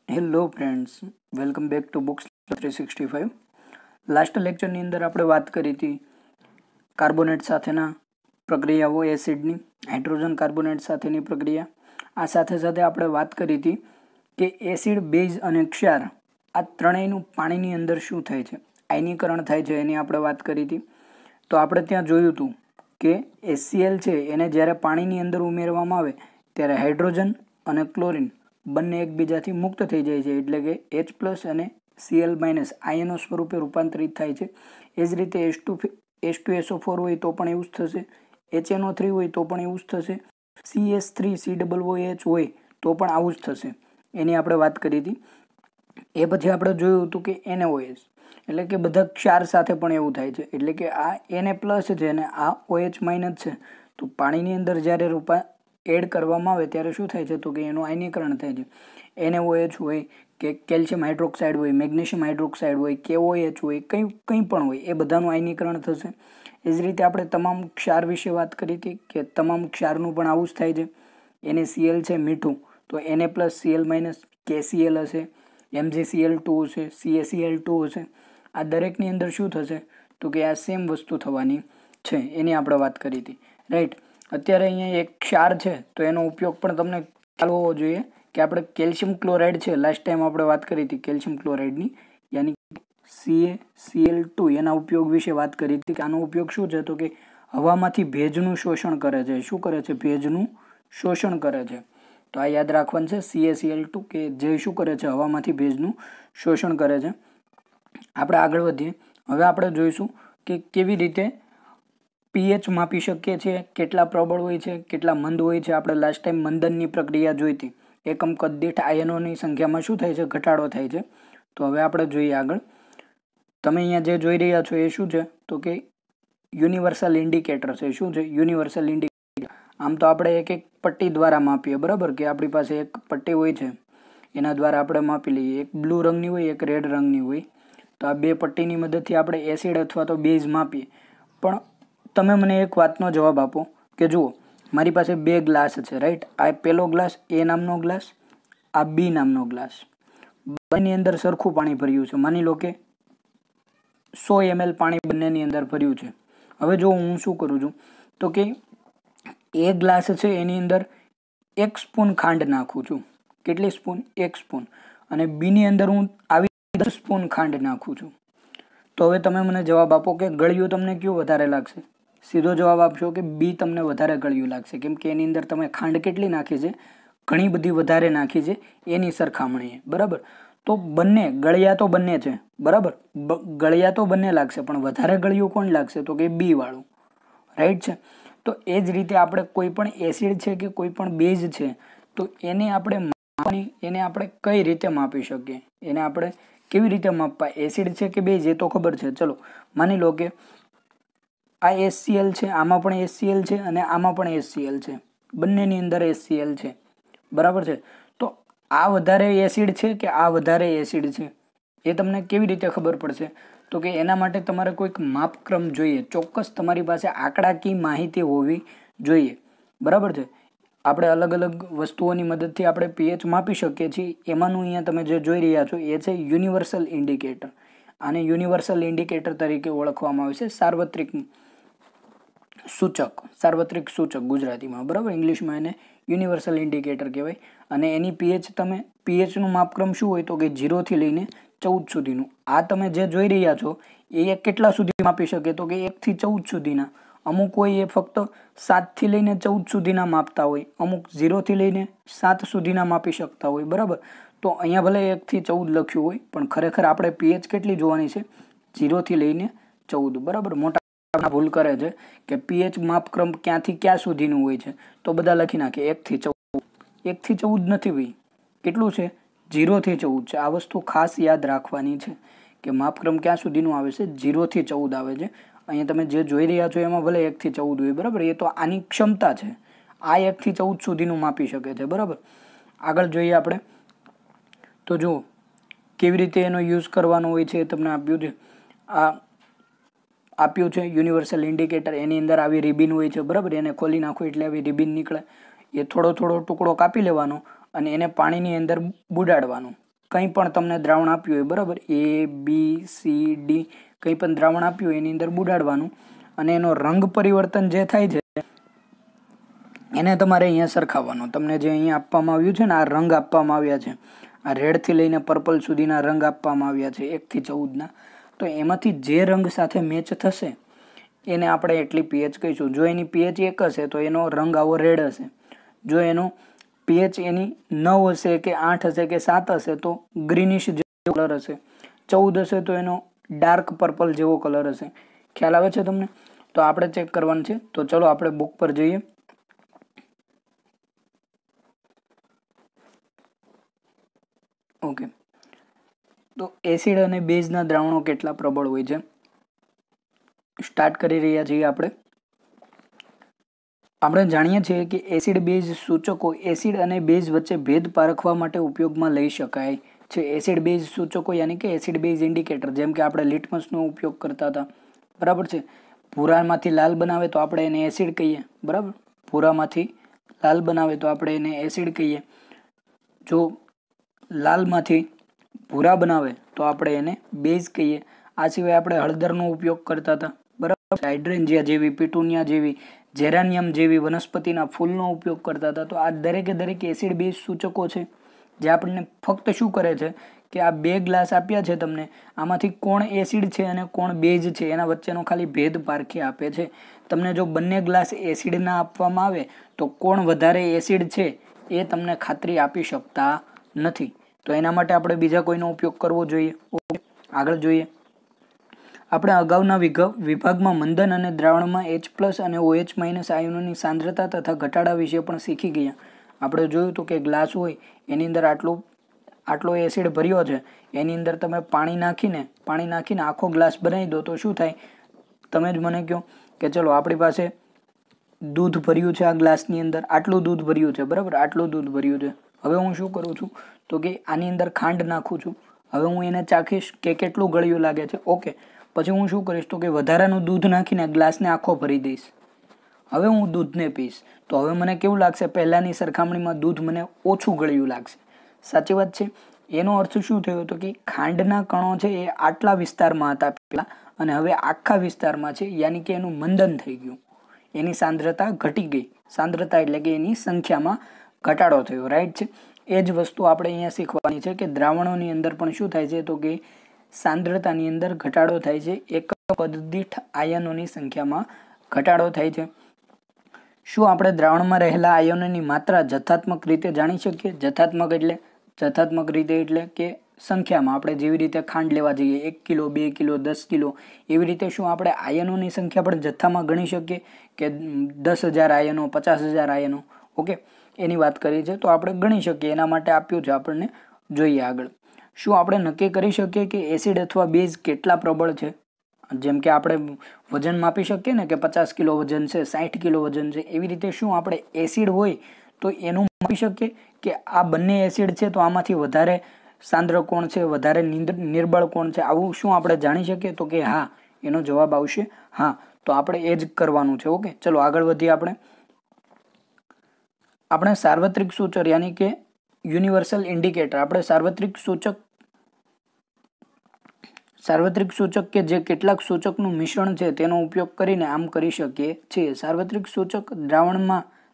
Hello friends, welcome back to books 365. Last લેક્ચરની અંદર આપણે વાત કરી હતી કાર્બોનેટ સાથેના પ્રક્રિયાઓ એસિડની, હાઇડ્રોજન કાર્બોનેટ સાથેની પ્રક્રિયા. આ સાથે સાથે આપણે વાત કરી હતી કે એસિડ, બેઝ અને ક્ષાર આ ત્રણેયનું પાણીની અંદર શું થાય છે, આયનીકરણ થાય છે, એની આપણે વાત કરી હતી. તો આપણે ત્યાં જોયું હતું કે HCl છે એને જ્યારે પાણીની અંદર ઉમેરવામાં આવે ત્યારે હાઇડ્રોજન અને ક્લોરિન બંને એકબીજાથી મુક્ત થઈ જાય છે, એટલે કે H+ અને Cl- આયનો સ્વરૂપે રૂપાંતરિત થાય છે. એ જ રીતે H2SO4 હોય તો પણ એવું જ થશે, HNO3 હોય તો પણ એવું જ થશે, CH3COOH હોય તો પણ આવું જ થશે. એની આપણે વાત કરી હતી. એ પછી આપણે જોયું હતું કે NaOH એટલે કે બધા ક્ષાર સાથે પણ એવું થાય છે, એટલે કે આ Na+ છે અને આ OH- છે. તો પાણીની અંદર જ્યારે એડ કરવામાં આવે ત્યારે શું થાય છે તો કે એનું આયનીકરણ થાય છે. NaOH હોય કે કેલ્શિયમ હાઇડ્રોક્સાઇડ હોય, મેગ્નેશિયમ હાઇડ્રોક્સાઇડ હોય, KOH હોય, કંઈ પણ હોય એ બધાનું આયનીકરણ થશે. એ જ રીતે આપણે તમામ ક્ષાર વિશે વાત કરી હતી કે તમામ ક્ષારનું પણ આવું જ થાય છે. NaCl છે મીઠું, તો Na+, Cl-, KCl હશે, MgCl2 હશે, CaCl2 હશે. આ દરેકની અંદર શું થશે તો કે આ સેમ વસ્તુ થવાની છે, એની આપણે વાત કરી હતી, રાઈટ. અત્યારે અહીંયા એક ક્ષાર છે તો એનો ઉપયોગ પણ તમને ખ્યાલ હોવો જોઈએ કે આપણે કેલ્શિયમ ક્લોરાઇડ છે, લાસ્ટ ટાઈમ આપણે વાત કરી હતી કેલ્શિયમ ક્લોરાઇડની, યાની CaCl2 એના ઉપયોગ વિશે વાત કરી હતી કે આનો ઉપયોગ શું છે તો કે હવામાંથી ભેજનું શોષણ કરે છે. શું કરે છે? ભેજનું શોષણ કરે છે. તો આ યાદ રાખવાનું છે, CaCl2 કે જે શું કરે છે? હવામાંથી ભેજનું શોષણ કરે છે. આપણે આગળ વધીએ. હવે આપણે જોઈશું કે કેવી રીતે pH માપી શકીએ છીએ, કેટલા પ્રબળ હોય છે, કેટલા મંદ હોય છે. આપણે લાસ્ટ ટાઈમ મંદનની પ્રક્રિયા જોઈ હતી. એકમ કદ દીઠ આયનોની સંખ્યામાં શું થાય છે? ઘટાડો થાય છે. તો હવે આપણે જોઈએ આગળ. તમે અહીંયા જે જોઈ રહ્યા છો એ શું છે તો કે યુનિવર્સલ ઇન્ડિકેટર છે. શું છે? Universal indicator. આમ તો આપણે એક એક પટ્ટી દ્વારા માપીએ, બરાબર, કે આપણી પાસે એક પટ્ટી હોય છે એના દ્વારા આપણે માપી લઈએ. એક બ્લુ રંગની હોય, એક રેડ રંગની હોય. તો આ બે પટ્ટીની મદદથી આપણે એસિડ અથવા તો બેઝ માપીએ. પણ તમે મને એક વાતનો જવાબ આપો કે જુઓ, મારી પાસે બે ગ્લાસ છે, રાઈટ. આ પહેલો ગ્લાસ A નામનો ગ્લાસ, આ B નામનો ગ્લાસ. બંનેની અંદર સરખું પાણી ભર્યું છે. માની લો કે 100 ml પાણી બંનેની અંદર ભર્યું છે. હવે જો હું શું કરું છું તો કે એ ગ્લાસ છે એની અંદર 1 સ્પૂન ખાંડ નાખું છું. કેટલી સ્પૂન? 1 સ્પૂન. અને બીની અંદર હું આવી 10 સ્પૂન ખાંડ નાખું છું. તો હવે તમે મને જવાબ આપો કે ગળ્યું તમને કયું વધારે લાગશે? સીધો જવાબ આપશો કે B તમને વધારે ગળ્યું લાગશે, કેમ કે એની અંદર તમે ખાંડ કેટલી નાખી છે? ઘણી બધી વધારે નાખી છે એની સરખામણીએ, બરાબર. તો બંને ગળ્યા તો બંને છે, બરાબર. ગળ્યા તો બંને લાગશે, પણ વધારે ગળ્યું કોણ લાગશે તો કે B વાળું, રાઈટ છે. તો એ જ રીતે આપણે કોઈ પણ એસિડ છે કે કોઈ પણ બેઝ છે તો એને આપણે કઈ રીતે માપી શકીએ? એને આપણે કેવી રીતે માપવા? એસિડ છે કે બેઝ એ તો ખબર છે. ચલો માની લો કે આ HCl છે, આમાં પણ HCl છે અને આમાં પણ HCl છે. બંનેની અંદર HCl છે, બરાબર છે. તો આ વધારે એસિડ છે કે આ વધારે એસિડ છે એ તમને કેવી રીતે ખબર પડશે? તો કે એના માટે તમારે કોઈક માપક્રમ જોઈએ, ચોક્કસ તમારી પાસે આંકડાકીય માહિતી હોવી જોઈએ, બરાબર છે. આપણે અલગ અલગ વસ્તુઓની મદદથી આપણે pH માપી શકીએ છીએ. એમાંનું અહીંયા તમે જે જોઈ રહ્યા છો એ છે યુનિવર્સલ ઇન્ડિકેટર. આને યુનિવર્સલ ઇન્ડિકેટર તરીકે ઓળખવામાં આવે છે. સાર્વત્રિક સૂચક ગુજરાતીમાં, બરાબર. ઇંગ્લિશમાં એને યુનિવર્સલ ઇન્ડિકેટર કહેવાય. અને એની pH નું માપક્રમ શું હોય તો કે 0 થી લઈને 14 સુધીનું. આ તમે જે જોઈ રહ્યા છો એ કેટલા સુધી માપી શકે તો કે 1 થી 14 સુધીના. અમુક હોય એ ફક્ત 7 થી લઈને 14 સુધીના માપતા હોય, અમુક 0 થી લઈને 7 સુધીના માપી શકતા હોય, બરાબર. તો અહીંયા ભલે 1 થી 14 લખ્યું હોય પણ ખરેખર આપણે pH કેટલી જોવાની છે? 0 થી લઈને 14, બરાબર. મોટા ભૂલ કરે છે કે pH માપક્રમ ક્યાંથી ક્યાં સુધીનું હોય છે તો બધા લખી નાખે 1 થી 14. 1 થી 14 નથી ભાઈ, કેટલું છે? 0 થી 14 છે. આ વસ્તુ ખાસ યાદ રાખવાની છે કે માપક્રમ ક્યાં સુધીનું આવે છે? 0 થી 14 આવે છે. અહીંયા તમે જે જોઈ રહ્યા છો એમાં ભલે 1 થી 14 હોય, બરાબર. એ તો આની ક્ષમતા છે. આ 1 થી 14 સુધીનું માપી શકે છે, બરાબર. આગળ જોઈએ આપણે. તો જુઓ કેવી રીતે એનો યુઝ કરવાનો હોય છે એ તમને આપ્યું છે. આ આપ્યું છે યુનિવર્સલ ઇન્ડિકેટર. એની અંદર આવી રિબિન હોય છે, બરાબર. એને ખોલી નાખો એટલે આવી રિબિન નીકળે. એ થોડો થોડો ટુકડો કાપી લેવાનો અને એને પાણીની અંદર બુડાડવાનો. કંઈ પણ તમને દ્રાવણ આપ્યું હોય, બરાબર, ABCD કંઈ પણ દ્રાવણ આપ્યું હોય એની અંદર બુડાડવાનું, અને એનો રંગ પરિવર્તન જે થાય છે એને તમારે અહીંયા સરખાવવાનો. તમને જે અહીંયા આપવામાં આવ્યું છે ને, આ રંગ આપવામાં આવ્યા છે, આ રેડથી લઈને પર્પલ સુધીના રંગ આપવામાં આવ્યા છે 1 થી 14ના, તો એમાંથી જે રંગ સાથે મેચ થશે એને આપણે એટલી પીએચ કહીશું. જો એની પીએચ 1 હશે તો એનો રંગ આવો રેડ હશે. જો એનો પીએચ એની 9 હશે કે 8 હશે કે 7 હશે તો ગ્રીનિશ જેવો કલર હશે. 14 હશે તો એનો ડાર્ક પર્પલ જેવો કલર હશે. ખ્યાલ આવે છે તમને? તો આપણે ચેક કરવાનું છે. તો ચલો આપણે બુક પર જઈએ. ઓકે, તો એસિડ અને બેઝના દ્રાવણો કેટલા પ્રબળ હોય છે સ્ટાર્ટ કરી રહ્યા છીએ આપણે. આપણે જાણીએ છીએ કે એસિડ બેઝ સૂચકો એસિડ અને બેઝ વચ્ચે ભેદ પારખવા માટે ઉપયોગમાં લઈ શકાય છે. એસિડ બેઝ સૂચકો યાની કે એસિડ બેઝ ઇન્ડિકેટર, જેમ કે આપણે લિટમસનો ઉપયોગ કરતા હતા, બરાબર છે. ભૂરામાંથી લાલ બનાવે તો આપણે એને એસિડ કહીએ, બરાબર. ભૂરામાંથી લાલ બનાવે તો આપણે એને એસિડ કહીએ. જો લાલમાંથી ભૂરા બનાવે તો આપણે એને બેઝ કહીએ. આ સિવાય આપણે હળદરનો ઉપયોગ કરતા હતા, બરાબર. હાઇડ્રેન્જિયા જેવી, પિટુનિયા જેવી, જેરાનિયમ જેવી વનસ્પતિના ફૂલનો ઉપયોગ કરતા હતા. તો આ દરેકે દરેક એસિડ બેઝ સૂચકો છે જે આપણને ફક્ત શું કરે છે કે આ 2 ગ્લાસ આપ્યા છે તમને, આમાંથી કોણ એસિડ છે અને કોણ બેઝ છે એના વચ્ચેનો ખાલી ભેદ પારખી આપે છે. તમને જો બંને ગ્લાસ એસિડના આપવામાં આવે તો કોણ વધારે એસિડ છે એ તમને ખાતરી આપી શકતા નથી. તો એના માટે આપણે બીજા કોઈનો ઉપયોગ કરવો જોઈએ. ઓકે, આગળ જોઈએ. આપણે અગાઉના વિભાગમાં મંદન અને દ્રાવણમાં H+ અને OH- આયનોની સાંદ્રતા તથા ઘટાડા વિશે પણ શીખી ગયા. આપણે જોયું હતું કે ગ્લાસ હોય એની અંદર આટલો એસિડ ભર્યો છે, એની અંદર તમે પાણી નાખીને આખો ગ્લાસ બનાવી દો તો શું થાય? તમે જ મને કહો કે ચલો આપણી પાસે દૂધ ભર્યું છે, આ ગ્લાસની અંદર આટલું દૂધ ભર્યું છે, બરાબર, આટલું દૂધ ભર્યું છે. હવે હું શું કરું છું તો કે આની અંદર ખાંડ નાખું છું. હવે હું એને ચાખીશ કે કેટલું ગળ્યું લાગે છે. ઓકે, પછી હું શું કરીશ તો કે વધારાનું દૂધ નાખીને ગ્લાસને આખો ભરી દઈશ. હવે હું દૂધને પીશ તો હવે મને કેવું લાગશે? પહેલાની સરખામણીમાં દૂધ મને ઓછું ગળ્યું લાગશે. સાચી વાત છે. એનો અર્થ શું થયો તો કે ખાંડના કણો છે એ આટલા વિસ્તારમાં હતા પહેલા અને હવે આખા વિસ્તારમાં છે, યાની કે એનું મંદન થઈ ગયું, એની સાંદ્રતા ઘટી ગઈ. સાંદ્રતા એટલે કે એની સંખ્યામાં ઘટાડો થયો, રાઈટ છે. એ જ વસ્તુ આપણે અહીંયા શીખવાની છે કે દ્રાવણોની અંદર પણ શું થાય છે તો કે સાંદ્રતાની અંદર ઘટાડો થાય છે, એક પદ દીઠ આયનોની સંખ્યામાં ઘટાડો થાય છે. શું આપણે દ્રાવણમાં રહેલા આયનોની માત્રા જથ્થાત્મક રીતે જાણી શકીએ? જથ્થાત્મક રીતે એટલે કે સંખ્યામાં. આપણે જેવી રીતે ખાંડ લેવા જઈએ 1 કિલો, 2 કિલો, 10 કિલો, એવી રીતે શું આપણે આયનોની સંખ્યા પણ જથ્થામાં ગણી શકીએ કે 10,000 આયનો, 50,000 આયનો? ઓકે, એની વાત કરી છે તો આપણે ગણી શકીએ. એના માટે આપ્યું છે આપણને. જોઈએ આગળ. શું આપણે નક્કી કરી શકીએ કે એસિડ અથવા બેઝ કેટલા પ્રબળ છે? જેમ કે આપણે વજન માપી શકીએ ને કે 50 કિલો વજન છે, 60 કિલો વજન છે, એવી રીતે શું આપણે એસિડ હોય તો એનું માપી શકીએ કે આ બંને એસિડ છે તો આમાંથી વધારે સાંદ્ર કોણ છે, વધારે નિર્બળ કોણ છે? આવું શું આપણે જાણી શકીએ? તો કે હા, એનો જવાબ આવશે હા. તો આપણે એ જ કરવાનું છે. ઓકે, ચલો આગળ વધીએ. આપણે સાર્વત્રિક સૂચક યાની કે યુનિવર્સલ ઇન્ડિકેટર, આપણે સાર્વત્રિક સૂચક કે જે કેટલાક સૂચકનું મિશ્રણ છે તેનો ઉપયોગ કરીને આમ કરી શકીએ છીએ. સાર્વત્રિક સૂચક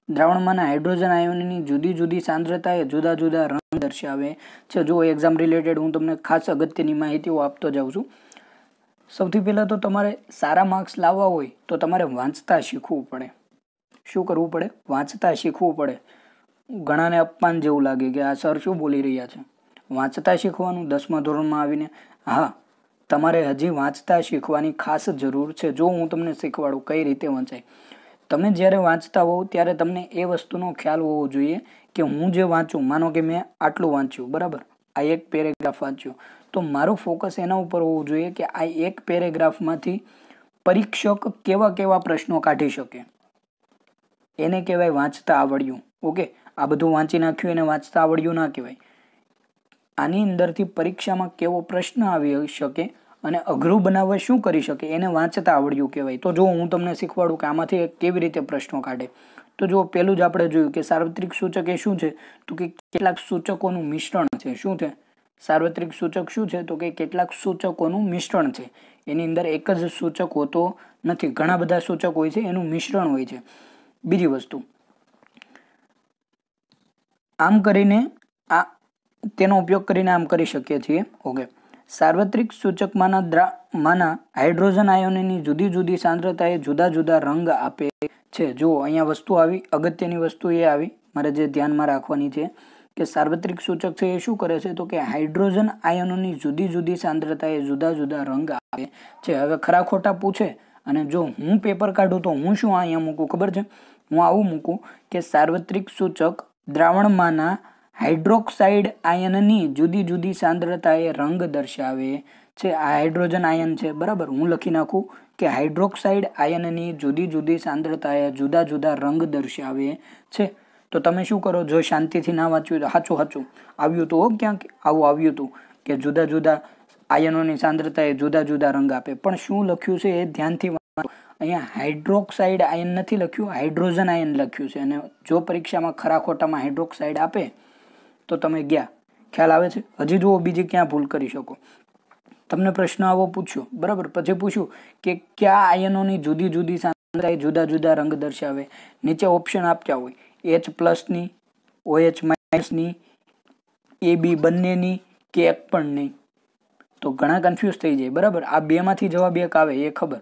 દ્રાવણમાંના હાઇડ્રોજન આયનોની જુદી જુદી સાંદ્રતાએ જુદા જુદા રંગ દર્શાવે છે. જો એક્ઝામ રિલેટેડ હું તમને ખાસ અગત્યની માહિતીઓ આપતો જાઉં છું. સૌથી પહેલાં તો તમારે સારા માર્ક્સ લાવવા હોય તો તમારે વાંચતા શીખવું પડે. શું કરવું પડે? વાંચતા શીખવું પડે. ઘણાને અપમાન જેવું લાગે કે આ સર શું બોલી રહ્યા છે. વાંચતા શીખવાનું 10મા ધોરણમાં આવીને? હા, તમારે હજી વાંચતા શીખવાની ખાસ જરૂર છે. જો હું તમને શીખવાડું કઈ રીતે વંચાય. તમે જ્યારે વાંચતા હોવ ત્યારે તમને એ વસ્તુનો ખ્યાલ હોવો જોઈએ કે હું જે વાંચું, માનો કે મેં આટલું વાંચ્યું, બરાબર, આ એક પેરેગ્રાફ વાંચ્યું, તો મારું ફોકસ એના ઉપર હોવું જોઈએ કે આ એક પેરેગ્રાફમાંથી પરીક્ષક કેવા કેવા પ્રશ્નો કાઢી શકે. એને કહેવાય વાંચતા આવડ્યું. ઓકે, આ બધું વાંચી નાખ્યું એને વાંચતા આવડ્યું ના કહેવાય. આની અંદરથી પરીક્ષામાં કેવો પ્રશ્ન આવી શકે અને અઘરું બનાવવા શું કરી શકે એને વાંચતા આવડ્યું કહેવાય. તો જો હું તમને શીખવાડું કે આમાંથી કેવી રીતે પ્રશ્નો કાઢે, તો જો પેલું જ આપણે જોયું કે સાર્વત્રિક સૂચક એ શું છે તો કે કેટલાક સૂચકોનું મિશ્રણ છે. શું છે? સાર્વત્રિક સૂચક શું છે તો કે કેટલાક સૂચકોનું મિશ્રણ છે. એની અંદર એક જ સૂચક હોતો નથી, ઘણા બધા સૂચક હોય છે, એનું મિશ્રણ હોય છે. બીજી વસ્તુ, આમ કરીને આ તેનો ઉપયોગ કરીને આમ કરી શકીએ છીએ. ઓકે, સાર્વત્રિક સૂચકમાંના હાઇડ્રોજન આયનોની જુદી જુદી સાંદ્રતાએ જુદા જુદા રંગ આપે છે. જુઓ અહીંયા વસ્તુ આવી, અગત્યની વસ્તુ એ આવી મારે જે ધ્યાનમાં રાખવાની છે કે સાર્વત્રિક સૂચક છે એ શું કરે છે તો કે હાઇડ્રોજન આયનોની જુદી જુદી સાંદ્રતાએ જુદા જુદા રંગ આપે છે. હવે ખરા ખોટા પૂછે અને જો હું પેપર કાઢું તો હું શું અહીંયા મૂકું ખબર છે? હું આવું મૂકું કે સાર્વત્રિક સૂચક દ્રાવણમાંના હાઇડ્રોક્સાઇડ આયનની જુદી જુદી સાંદ્રતાએ રંગ દર્શાવે છે. આ હાઇડ્રોજન આયન છે, બરાબર. હું લખી નાખું કે હાઇડ્રોક્સાઇડ આયનની જુદી જુદી સાંદ્રતાએ જુદા જુદા રંગ દર્શાવે છે. તો તમે શું કરો, જો શાંતિથી ના વાંચ્યું તો સાચું આવ્યું હતું, ક્યાંક આવું આવ્યું હતું કે જુદા જુદા આયનોની સાંદ્રતાએ જુદા જુદા રંગ આપે. પણ શું લખ્યું છે એ ધ્યાનથી વાંચો. અહીંયા હાઇડ્રોક્સાઇડ આયન નથી લખ્યું, હાઇડ્રોજન આયન લખ્યું છે. અને જો પરીક્ષામાં ખરા ખોટામાં હાઇડ્રોક્સાઇડ આપે તો તમે ગયા. ખ્યાલ આવે છે? હજી જુઓ બીજી ક્યાં ભૂલ કરી શકો. તમને પ્રશ્ન આવો પૂછ્યો, બરાબર, પછી પૂછ્યું કે કયા આયનોની જુદી જુદી સાંદ્રતાએ જુદા જુદા રંગ દર્શાવે. નીચે ઓપ્શન આપ્યા હોય H+ની, OH-ની, AB બંનેની કે એક પણ નહીં. તો ઘણા કન્ફ્યુઝ થઈ જાય, બરાબર. આ બેમાંથી જવાબ એક આવે એ ખબર,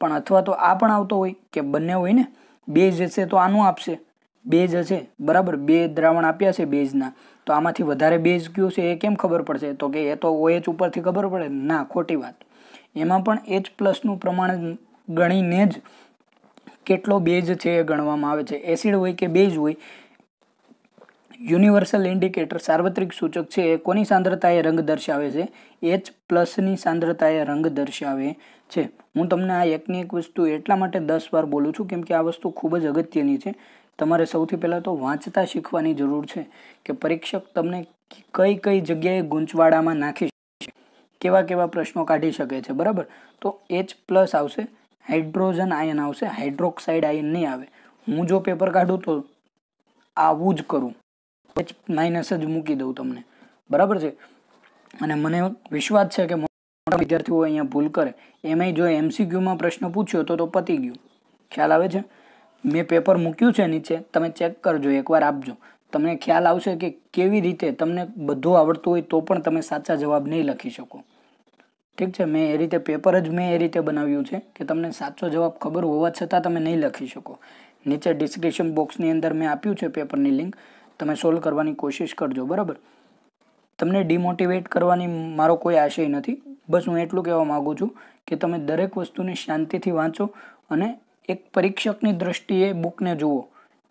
પણ અથવા તો આ પણ આવતો હોય કે બંને હોય ને, બેઝ હશે તો આનું આપશે, બેઝ હશે, બરાબર. બે દ્રાવણ આપ્યા છે બેઝના, તો આમાંથી વધારે બેઝ કયું છે એ કેમ ખબર પડશે? તો કે એ તો OH ઉપરથી ખબર પડે. ના, ખોટી વાત. એમાં પણ H+નું પ્રમાણ ગણીને જ કેટલો બેઝ છે એ ગણવામાં આવે છે. એસિડ હોય કે બેઝ હોય, યુનિવર્સલ ઇન્ડિકેટર સાર્વત્રિક સૂચક છે એ કોની સાંદ્રતાએ રંગ દર્શાવે છે? H+ની સાંદ્રતાએ રંગ દર્શાવે છે. હું તમને આ એકની એક વસ્તુ એટલા માટે 10 વાર બોલું છું કેમ કે આ વસ્તુ ખૂબ જ અગત્યની છે. તમારે સૌથી પહેલાં તો વાંચતા શીખવાની જરૂર છે કે પરીક્ષક તમને કઈ કઈ જગ્યાએ ગૂંચવાડામાં નાખી શકે, કેવા કેવા પ્રશ્નો કાઢી શકે છે, બરાબર. તો H+ આવશે, હાઇડ્રોજન આયન આવશે, હાઇડ્રોક્સાઇડ આયન નહીં આવે. હું જો પેપર કાઢું તો આવું જ કરું, H- જ મૂકી દઉં તમને, બરાબર છે. અને મને વિશ્વાસ છે કે મોટા વિદ્યાર્થીઓ અહીંયા ભૂલ કરે. એમાંય જો MCQમાં પ્રશ્ન પૂછ્યો તો પતી ગયું. ખ્યાલ આવે છે? મેં પેપર મૂક્યું છે નીચે, તમે ચેક કરજો, એકવાર આપજો. તમને ખ્યાલ આવશે કે કેવી રીતે તમને બધું આવડતું હોય તો પણ તમે સાચા જવાબ નહીં લખી શકો. ઠીક છે, મેં એ રીતે પેપર જ મેં એ રીતે બનાવ્યું છે કે તમને સાચો જવાબ ખબર હોવા છતાં તમે નહીં લખી શકો. નીચે ડિસ્ક્રિપ્શન બોક્સની અંદર મેં આપ્યું છે પેપરની લિંક, તમે સોલ્વ કરવાની કોશિશ કરજો, બરાબર. તમને ડિમોટિવેટ કરવાની મારો કોઈ આશય નથી. બસ હું એટલું કહેવા માગું છું કે તમે દરેક વસ્તુને શાંતિથી વાંચો અને એક પરીક્ષકની દ્રષ્ટિએ બુકને જુઓ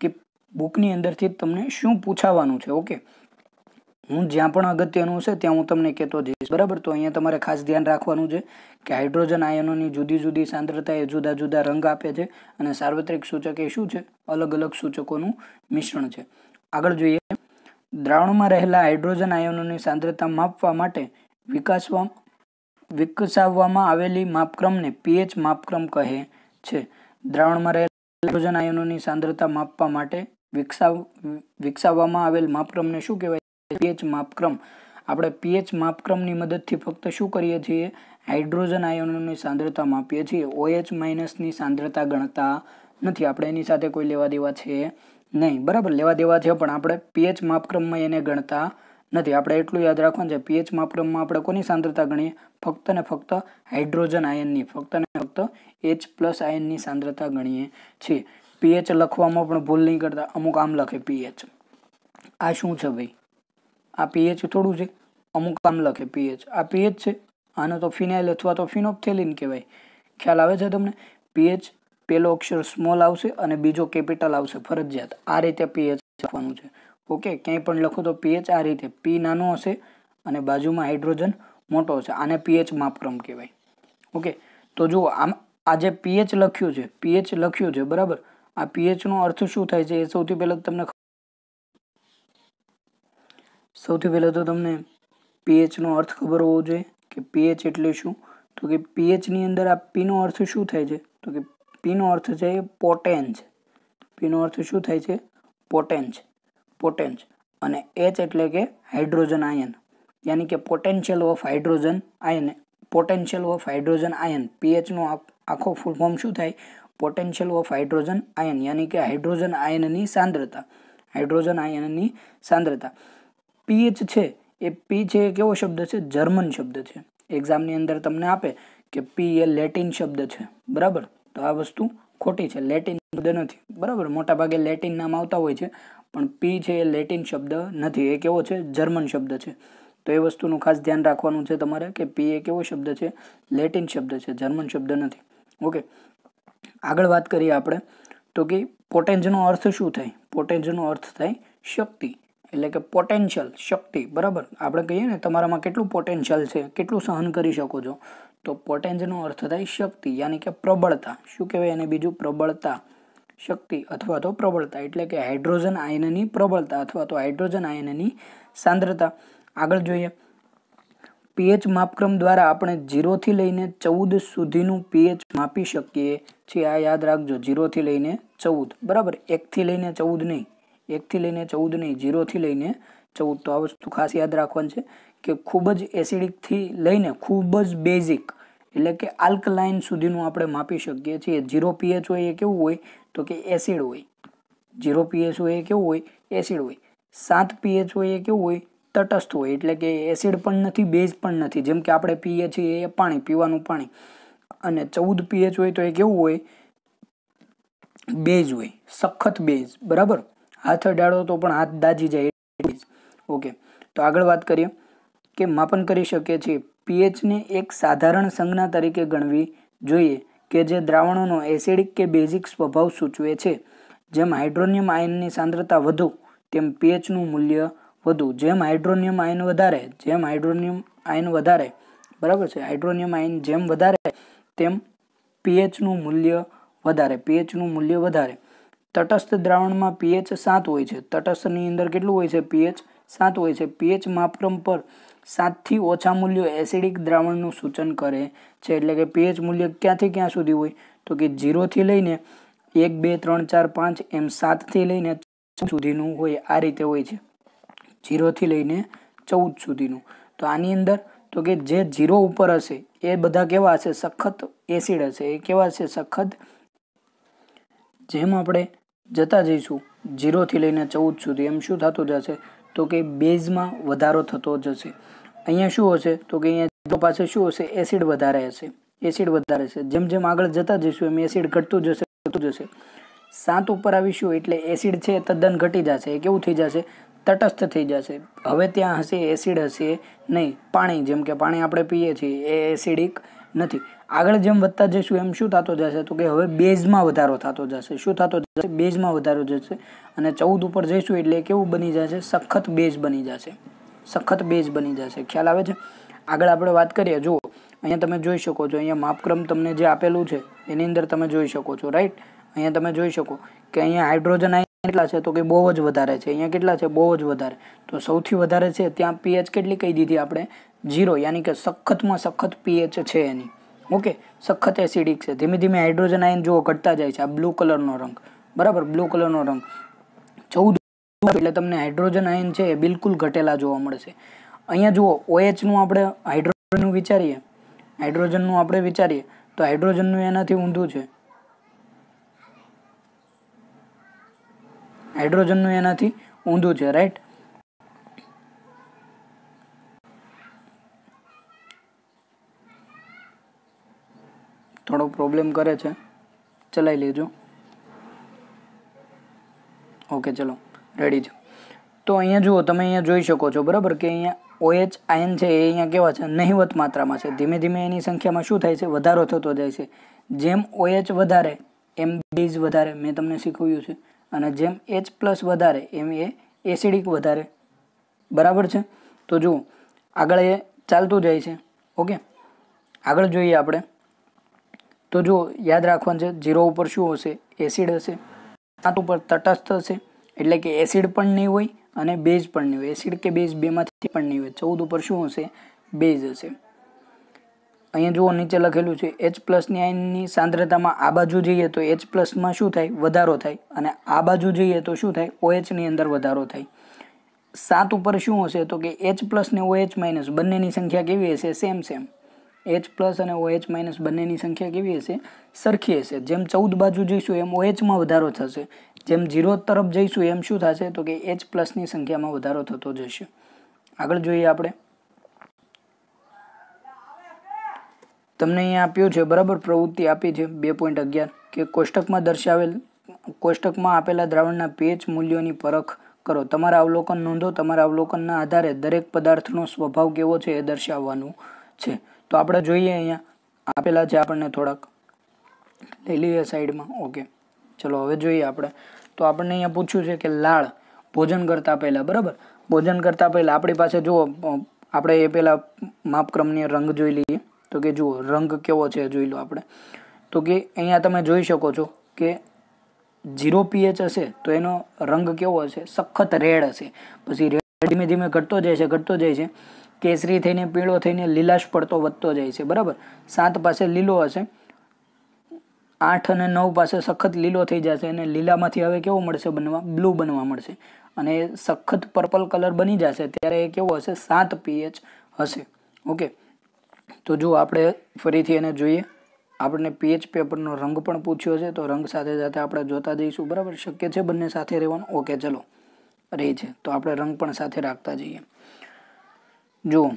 કે બુકની અંદરથી તમને શું પૂછાવાનું છે. ઓકે, હું જ્યાં પણ અગત્યનું છે ત્યાં હું તમને કહેતો જઈશ, બરાબર. તો અહીંયા તમારે ખાસ ધ્યાન રાખવાનું છે કે હાઇડ્રોજન આયનોની જુદી જુદી સાંદ્રતા એ જુદા જુદા રંગ આપે છે અને સાર્વત્રિક સૂચક એ શું છે? અલગ અલગ સૂચકોનું મિશ્રણ છે. આગળ જોઈએ, દ્રાવણમાં રહેલા હાઇડ્રોજન આયનોની સાંદ્રતા માપવા માટે વિકસાવવામાં આવેલી માપક્રમને pH માપક્રમ કહે છે. દ્રાવણમાં રહેલા હાઇડ્રોજન આયનોની સાંદ્રતા માપવા માટે વિકસાવવામાં આવેલ માપક્રમને શું કહેવાય? pH માપક્રમ. આપણે pH માપક્રમની મદદથી ફક્ત શું કરીએ છીએ? હાઇડ્રોજન આયનોની સાંદ્રતા માપીએ છીએ. OH- ની સાંદ્રતા ગણતા નથી. આપણે એની સાથે કોઈ લેવા દેવા છે નહીં, બરાબર. લેવા દેવા છે પણ આપણે pH માપક્રમમાં એને ગણતા નથી. આપણે એટલું યાદ રાખવાનું છે, pH માપક્રમમાં આપણે કોની સાંદ્રતા ગણીએ? ફક્ત ને ફક્ત હાઇડ્રોજન આયનની, ફક્ત ને ફક્ત H+ આયનની સાંદ્રતા ગણીએ છીએ. pH લખવામાં પણ ભૂલ નહીં કરતા. અમુક આમ લખે pH. આ શું છે ભાઈ? આ pH થોડું છે. અમુક આમ લખે pH. આ pH છે. આને તો ફિનાઇલ અથવા તો ફિનોપ્થેલિન કહેવાય. ખ્યાલ આવે છે તમને? pH પેલો અક્ષર સ્મોલ આવશે અને બીજો કેપિટલ આવશે ફરજિયાત. આ રીતે pH લખવાનું છે. ઓકે, ક્યાંય પણ લખો તો pH આ રીતે, P નાનો હશે અને બાજુમાં હાઇડ્રોજન મોટો હશે. આને pH માપક્રમ કહેવાય. ઓકે, તો જુઓ આ જે pH લખ્યું છે, બરાબર. આ pH નો અર્થ શું થાય છે એ સૌથી પહેલા તો તમને pH નો અર્થ ખબર હોવો જોઈએ કે pH એટલે શું. તો કે pH ની અંદર આ P નો અર્થ શું થાય છે? તો કે P નો અર્થ છે પોટેન્જ. P નો અર્થ શું થાય છે? પોટેન્જ. અને H એટલે કે હાઇડ્રોજન આયન. यानी कि potential of hydrogen ion, potential of hydrogen ion, pH નો આખો ફૂલ ફોર્મ શું થાય? પોટેન્શિયલ ઓફ હાઇડ્રોજન આયન, यानी કે હાઇડ્રોજન આયનની સાંદ્રતા, હાઇડ્રોજન આયનની સાંદ્રતા. પીએચ છે એ પી છે એ કેવો શબ્દ છે? જર્મન શબ્દ છે. એક્ઝામની અંદર તમને આપે કે પી એ લેટિન શબ્દ છે, બરાબર? તો આ વસ્તુ ખોટી છે, લેટિન શબ્દ નથી, બરાબર? મોટા ભાગે લેટિન નામ આવતા હોય છે, પણ પી છે એ લેટિન શબ્દ નથી, એ કેવો છે? જર્મન શબ્દ છે. તો એ વસ્તુનું ખાસ ધ્યાન રાખવાનું છે તમારે કે પી એ કેવો શબ્દ છે? લેટિન શબ્દ છે, જર્મન શબ્દ નથી. ઓકે, આગળ વાત કરીએ આપણે તો કે પોટેન્શનો અર્થ શું થાય? પોટેન્શનો અર્થ થાય શક્તિ, એટલે કે પોટેન્શિયલ, શક્તિ, બરાબર? આપણે કહીએ ને તમારામાં કેટલું પોટેન્શિયલ છે, કેટલું સહન કરી શકો છો, તો પોટેન્શનો અર્થ થાય શક્તિ, યાની કે પ્રબળતા. શું કહેવાય એને બીજું? પ્રબળતા, શક્તિ અથવા તો પ્રબળતા, એટલે કે હાઇડ્રોજન આયનની પ્રબળતા અથવા તો હાઇડ્રોજન આયનની સાંદ્રતા. આગળ જોઈએ, પીએચ માપક્રમ દ્વારા આપણે 0 થી લઈને 14 સુધીનું પીએચ માપી શકીએ છીએ. આ યાદ રાખજો, 0 થી લઈને 14, બરાબર? 1 થી લઈને 14 નહીં, 1 થી લઈને 14 નહીં, 0 થી લઈને 14. તો આ વસ્તુ ખાસ યાદ રાખવાની છે કે ખૂબ જ એસિડિક થી લઈને ખૂબ જ બેઝિક એટલે કે આલ્કલાઇન સુધીનું આપણે માપી શકીએ છીએ. 0 પીએચ હોય એ કેવું હોય? તો કે એસિડ હોય. 0 પીએચ હોય એ કેવું હોય? એસિડ હોય. 7 પીએચ હોય એ કેવું હોય? તટસ્થ હોય, એટલે કે એસિડ પણ નથી, બેઝ પણ નથી, જેમ કે આપણે પીએ છીએ એ પાણી, પીવાનું પાણી. અને 14 પીએચ હોય તો એ કેવું હોય? બેઝ હોય, સખત બેઝ, બરાબર? હાથ અડાડો તો પણ હાથ દાજી જાય. ઓકે, તો આગળ વાત કરીએ કે માપન કરી શકીએ છીએ. પીએચને એક સાધારણ સંજ્ઞા તરીકે ગણવી જોઈએ કે જે દ્રાવણોનો એસિડિક કે બેઝિક સ્વભાવ સૂચવે છે. જેમ હાઇડ્રોનિયમ આયનની સાંદ્રતા વધુ તેમ પીએચનું મૂલ્ય વધુ. જેમ હાઇડ્રોનિયમ આયન વધારે, જેમ હાઇડ્રોનિયમ આયન વધારે, બરાબર છે? હાઇડ્રોનિયમ આયન જેમ વધારે તેમ પીએચનું મૂલ્ય વધારે, પીએચનું મૂલ્ય વધારે. તટસ્થ દ્રાવણમાં પીએચ 7 હોય છે. તટસ્થની અંદર કેટલું હોય છે? પીએચ 7 હોય છે. પીએચ માપક્રમ પર 7 થી ઓછા મૂલ્યો એસિડિક દ્રાવણનું સૂચન કરે છે. એટલે કે પીએચ મૂલ્ય ક્યાંથી ક્યાં સુધી હોય? તો કે 0 થી લઈને 1, 2, 3, 4, 5 એમ 7 થી લઈને 14 સુધીનું હોય. આ રીતે હોય છે, 0 થી લઈને 14 સુધીનું. તો આની અંદર તો કે જે 0 ઉપર હશે એ બધા કેવા હશે? સખત એસિડ હશે. એ કેવા છે? સખત. જેમ આપણે જતા જઈશું 0 થી લઈને 14 સુધી, એમ શું થતું જશે? તો કે બેઝમાં વધારો થતો જશે. અહીંયા શું હશે? તો કે અહીંયા પાસે શું હશે? એસિડ વધારે હશે, એસિડ વધારે છે. જેમ જેમ આગળ જતા જઈશું એમ એસિડ ઘટતું જશે, ઘટતું જશે. 7 ઉપર આવીશું એટલે એસિડ છે તદ્દન ઘટી જશે. એ કેવું થઈ જશે? તટસ્થ થઈ જશે. હવે ત્યાં હશે એસિડ હશે નહીં, પાણી. જેમ કે પાણી આપણે પીએ છીએ એ એસિડિક નથી. આગળ જેમ વધતા જઈશું એમ શું થતો જશે? તો કે હવે બેઝમાં વધારો થતો જશે. શું થતો જશે? બેઝમાં વધારો જશે. અને 14 ઉપર જઈશું એટલે કેવું બની જશે? સખત બેઝ બની જશે, સખત બેઝ બની જશે. ખ્યાલ આવે છે? આગળ આપણે વાત કરીએ. જુઓ, અહીંયા તમે જોઈ શકો છો, અહીંયા માપક્રમ તમને જે આપેલું છે એની અંદર તમે જોઈ શકો છો, રાઈટ? અહીંયા તમે જોઈ શકો કે અહીંયા હાઇડ્રોજન આયન કેટલા છે? તો કે બહુ જ વધારે છે. અહીંયા કેટલા છે? બહુ જ વધારે. તો સૌથી વધારે છે ત્યાં પીએચ કેટલી કહી દીધી આપણે? 0, યાની કે સખતમાં સખત પીએચ છે એની. ઓકે, સખત એસિડિક છે. ધીમે ધીમે હાઇડ્રોજન આયન જુઓ ઘટતા જાય છે. આ બ્લુ કલરનો રંગ, બરાબર? બ્લુ કલરનો રંગ 14 એટલે તમને હાઇડ્રોજન આયન છે એ બિલકુલ ઘટેલા જોવા મળશે. અહીંયા જુઓ, OH નું આપણે હાઇડ્રોજનનું વિચારીએ, હાઇડ્રોજનનું આપણે વિચારીએ તો હાઇડ્રોજનનું એનાથી ઊંધું છે. હાઇડ્રોજનનું એનાથી ઊંધું છે, રાઈટ? થોડો પ્રોબ્લેમ કરે છે, ચલાવી લેજો. ઓકે, ચલો, રેડી છે. તો અહીંયા જુઓ, તમે અહીંયા જોઈ શકો છો, બરાબર? કે અહીંયા OH આયન છે એ અહીંયા કેવા છે? નહિવત માત્રામાં છે. ધીમે ધીમે એની સંખ્યામાં શું થાય છે? વધારો થતો જાય છે. જેમ OH વધારે એમ બેઝ વધારે, મેં તમને શીખવ્યું છે. અને જેમ H+ વધારે એમ એ એસિડિક વધારે, બરાબર છે? તો જુઓ, આગળ એ ચાલતું જાય છે. ઓકે, આગળ જોઈએ આપણે. તો જો યાદ રાખવાનું છે, 0 ઉપર શું હશે? એસિડ હશે. 7 ઉપર તટસ્થ હશે, એટલે કે એસિડ પણ નહીં હોય અને બેઝ પણ નહીં હોય. એસિડ કે બેઝ બેમાંથી પણ નહીં હોય. 14 ઉપર શું હશે? બેઝ હશે. અહીંયા જુઓ, નીચે લખેલું છે H+ ની આયનની સાંદ્રતામાં આ બાજુ જઈએ તો H+ માં શું થાય? વધારો થાય. અને આ બાજુ જઈએ તો શું થાય? OH ની અંદર વધારો થાય. 7 ઉપર શું હશે તો કે H+ ને OH- બંનેની સંખ્યા કેવી હશે? સેમ. H+ અને OH- બંનેની સંખ્યા કેવી હશે? સરખી હશે. જેમ 14 બાજુ જઈશું એમ OH માં વધારો થશે, જેમ 0 તરફ જઈશું એમ શું થશે તો કે H+ ની સંખ્યામાં વધારો થતો જશે. આગળ જોઈએ આપણે. તમને અહીંયા આપ્યું છે બરાબર, પ્રવૃત્તિ આપી છે 2.11 કે કોષ્ટકમાં આપેલા દ્રાવણના pH મૂલ્યોની પરખ કરો. તમારા અવલોકન નોંધો. તમારા અવલોકનના આધારે દરેક પદાર્થનો સ્વભાવ કેવો છે એ દર્શાવવાનું છે. તો આપણે જોઈએ અહીંયા આપેલા છે આપણને થોડાક, લઈ લઈએ સાઈડમાં. ઓકે, ચલો હવે જોઈએ આપણે. તો આપણને અહીંયા પૂછ્યું છે કે લાળ ભોજન કરતા પહેલા, બરાબર, ભોજન કરતા પહેલા આપણી પાસે જુઓ, આપણે એ પહેલા માપક્રમની રંગ જોઈ લઈએ. તો કે જુઓ રંગ કેવો છે જોઈ લો આપણે. તો કે અહીંયા તમે જોઈ શકો છો કે 0 pH હશે તો એનો રંગ કેવો હશે? સખત રેડ હશે. પછી રેડ ધીમે ધીમે ઘટતો જાય છે, કેસરી થઈને પીળો થઈને લીલાશ પડતો વધતો જાય છે, બરાબર. 7 પાસે લીલો હશે, 8 અને 9 પાસે સખત લીલો થઈ જશે અને લીલામાંથી હવે કેવો મળશે બનવા? બ્લુ બનવા મળશે. અને સખત પર્પલ કલર બની જશે ત્યારે એ કેવો હશે? 7 pH હશે. ઓકે, તો જો આપણે ફરીથી એને જોઈએ. આપણને pH પેપરનો રંગ પણ પૂછ્યો છે, તો રંગ સાથે સાથે આપણે જોતા જઈશું, બરાબર. શક્ય છે બંને સાથે રહેવાનું? ઓકે, ચલો રહે છે તો આપણે રંગ પણ સાથે રાખતા જઈએ. જુઓ,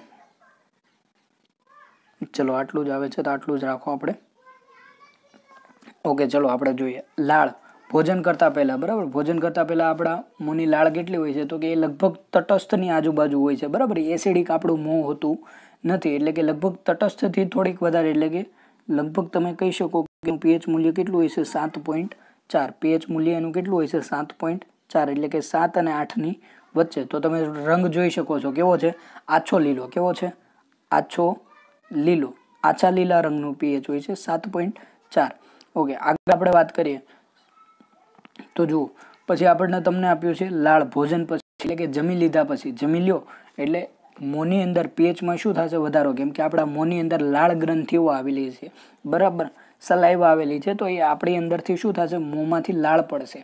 ચલો આટલું જ આવે છે તો આટલું જ રાખો આપણે. ઓકે, ચલો આપણે જોઈએ. લાળ ભોજન કરતા પહેલા, બરાબર, ભોજન કરતા પહેલા આપણા મોંની લાળ કેટલી હોય છે તો કે એ લગભગ તટસ્થની આજુબાજુ હોય છે, બરાબર. એસિડિક આપણું મોં હોતું નથી, એટલે કે લગભગ તટસ્થથી થોડીક વધારે, એટલે કે લગભગ તમે કહી શકો કે pH મૂલ્ય કેટલું હોય છે? 7.4. pH મૂલ્ય એનું કેટલું હોય છે? 7.4, એટલે કે 7 અને 8 ની વચ્ચે. તો તમે રંગ જોઈ શકો છો કેવો છે? આછો લીલો. કેવો છે? આછો લીલો. આછા લીલા રંગનું pH હોય છે 7.4. ઓકે, આગળ આપણે વાત કરીએ તો જુઓ, પછી આપણને તમને આપ્યું છે લાળ ભોજન પછી, એટલે કે જમી લીધા પછી. જમી લ્યો એટલે મોંની અંદર pHમાં શું થશે? વધારો. કેમ કે આપણા મોંની અંદર લાળ ગ્રંથિઓ આવેલી છે, બરાબર, સલાઈવા આવેલી છે. તો એ આપણી અંદરથી શું થશે? મોંમાંથી લાળ પડશે.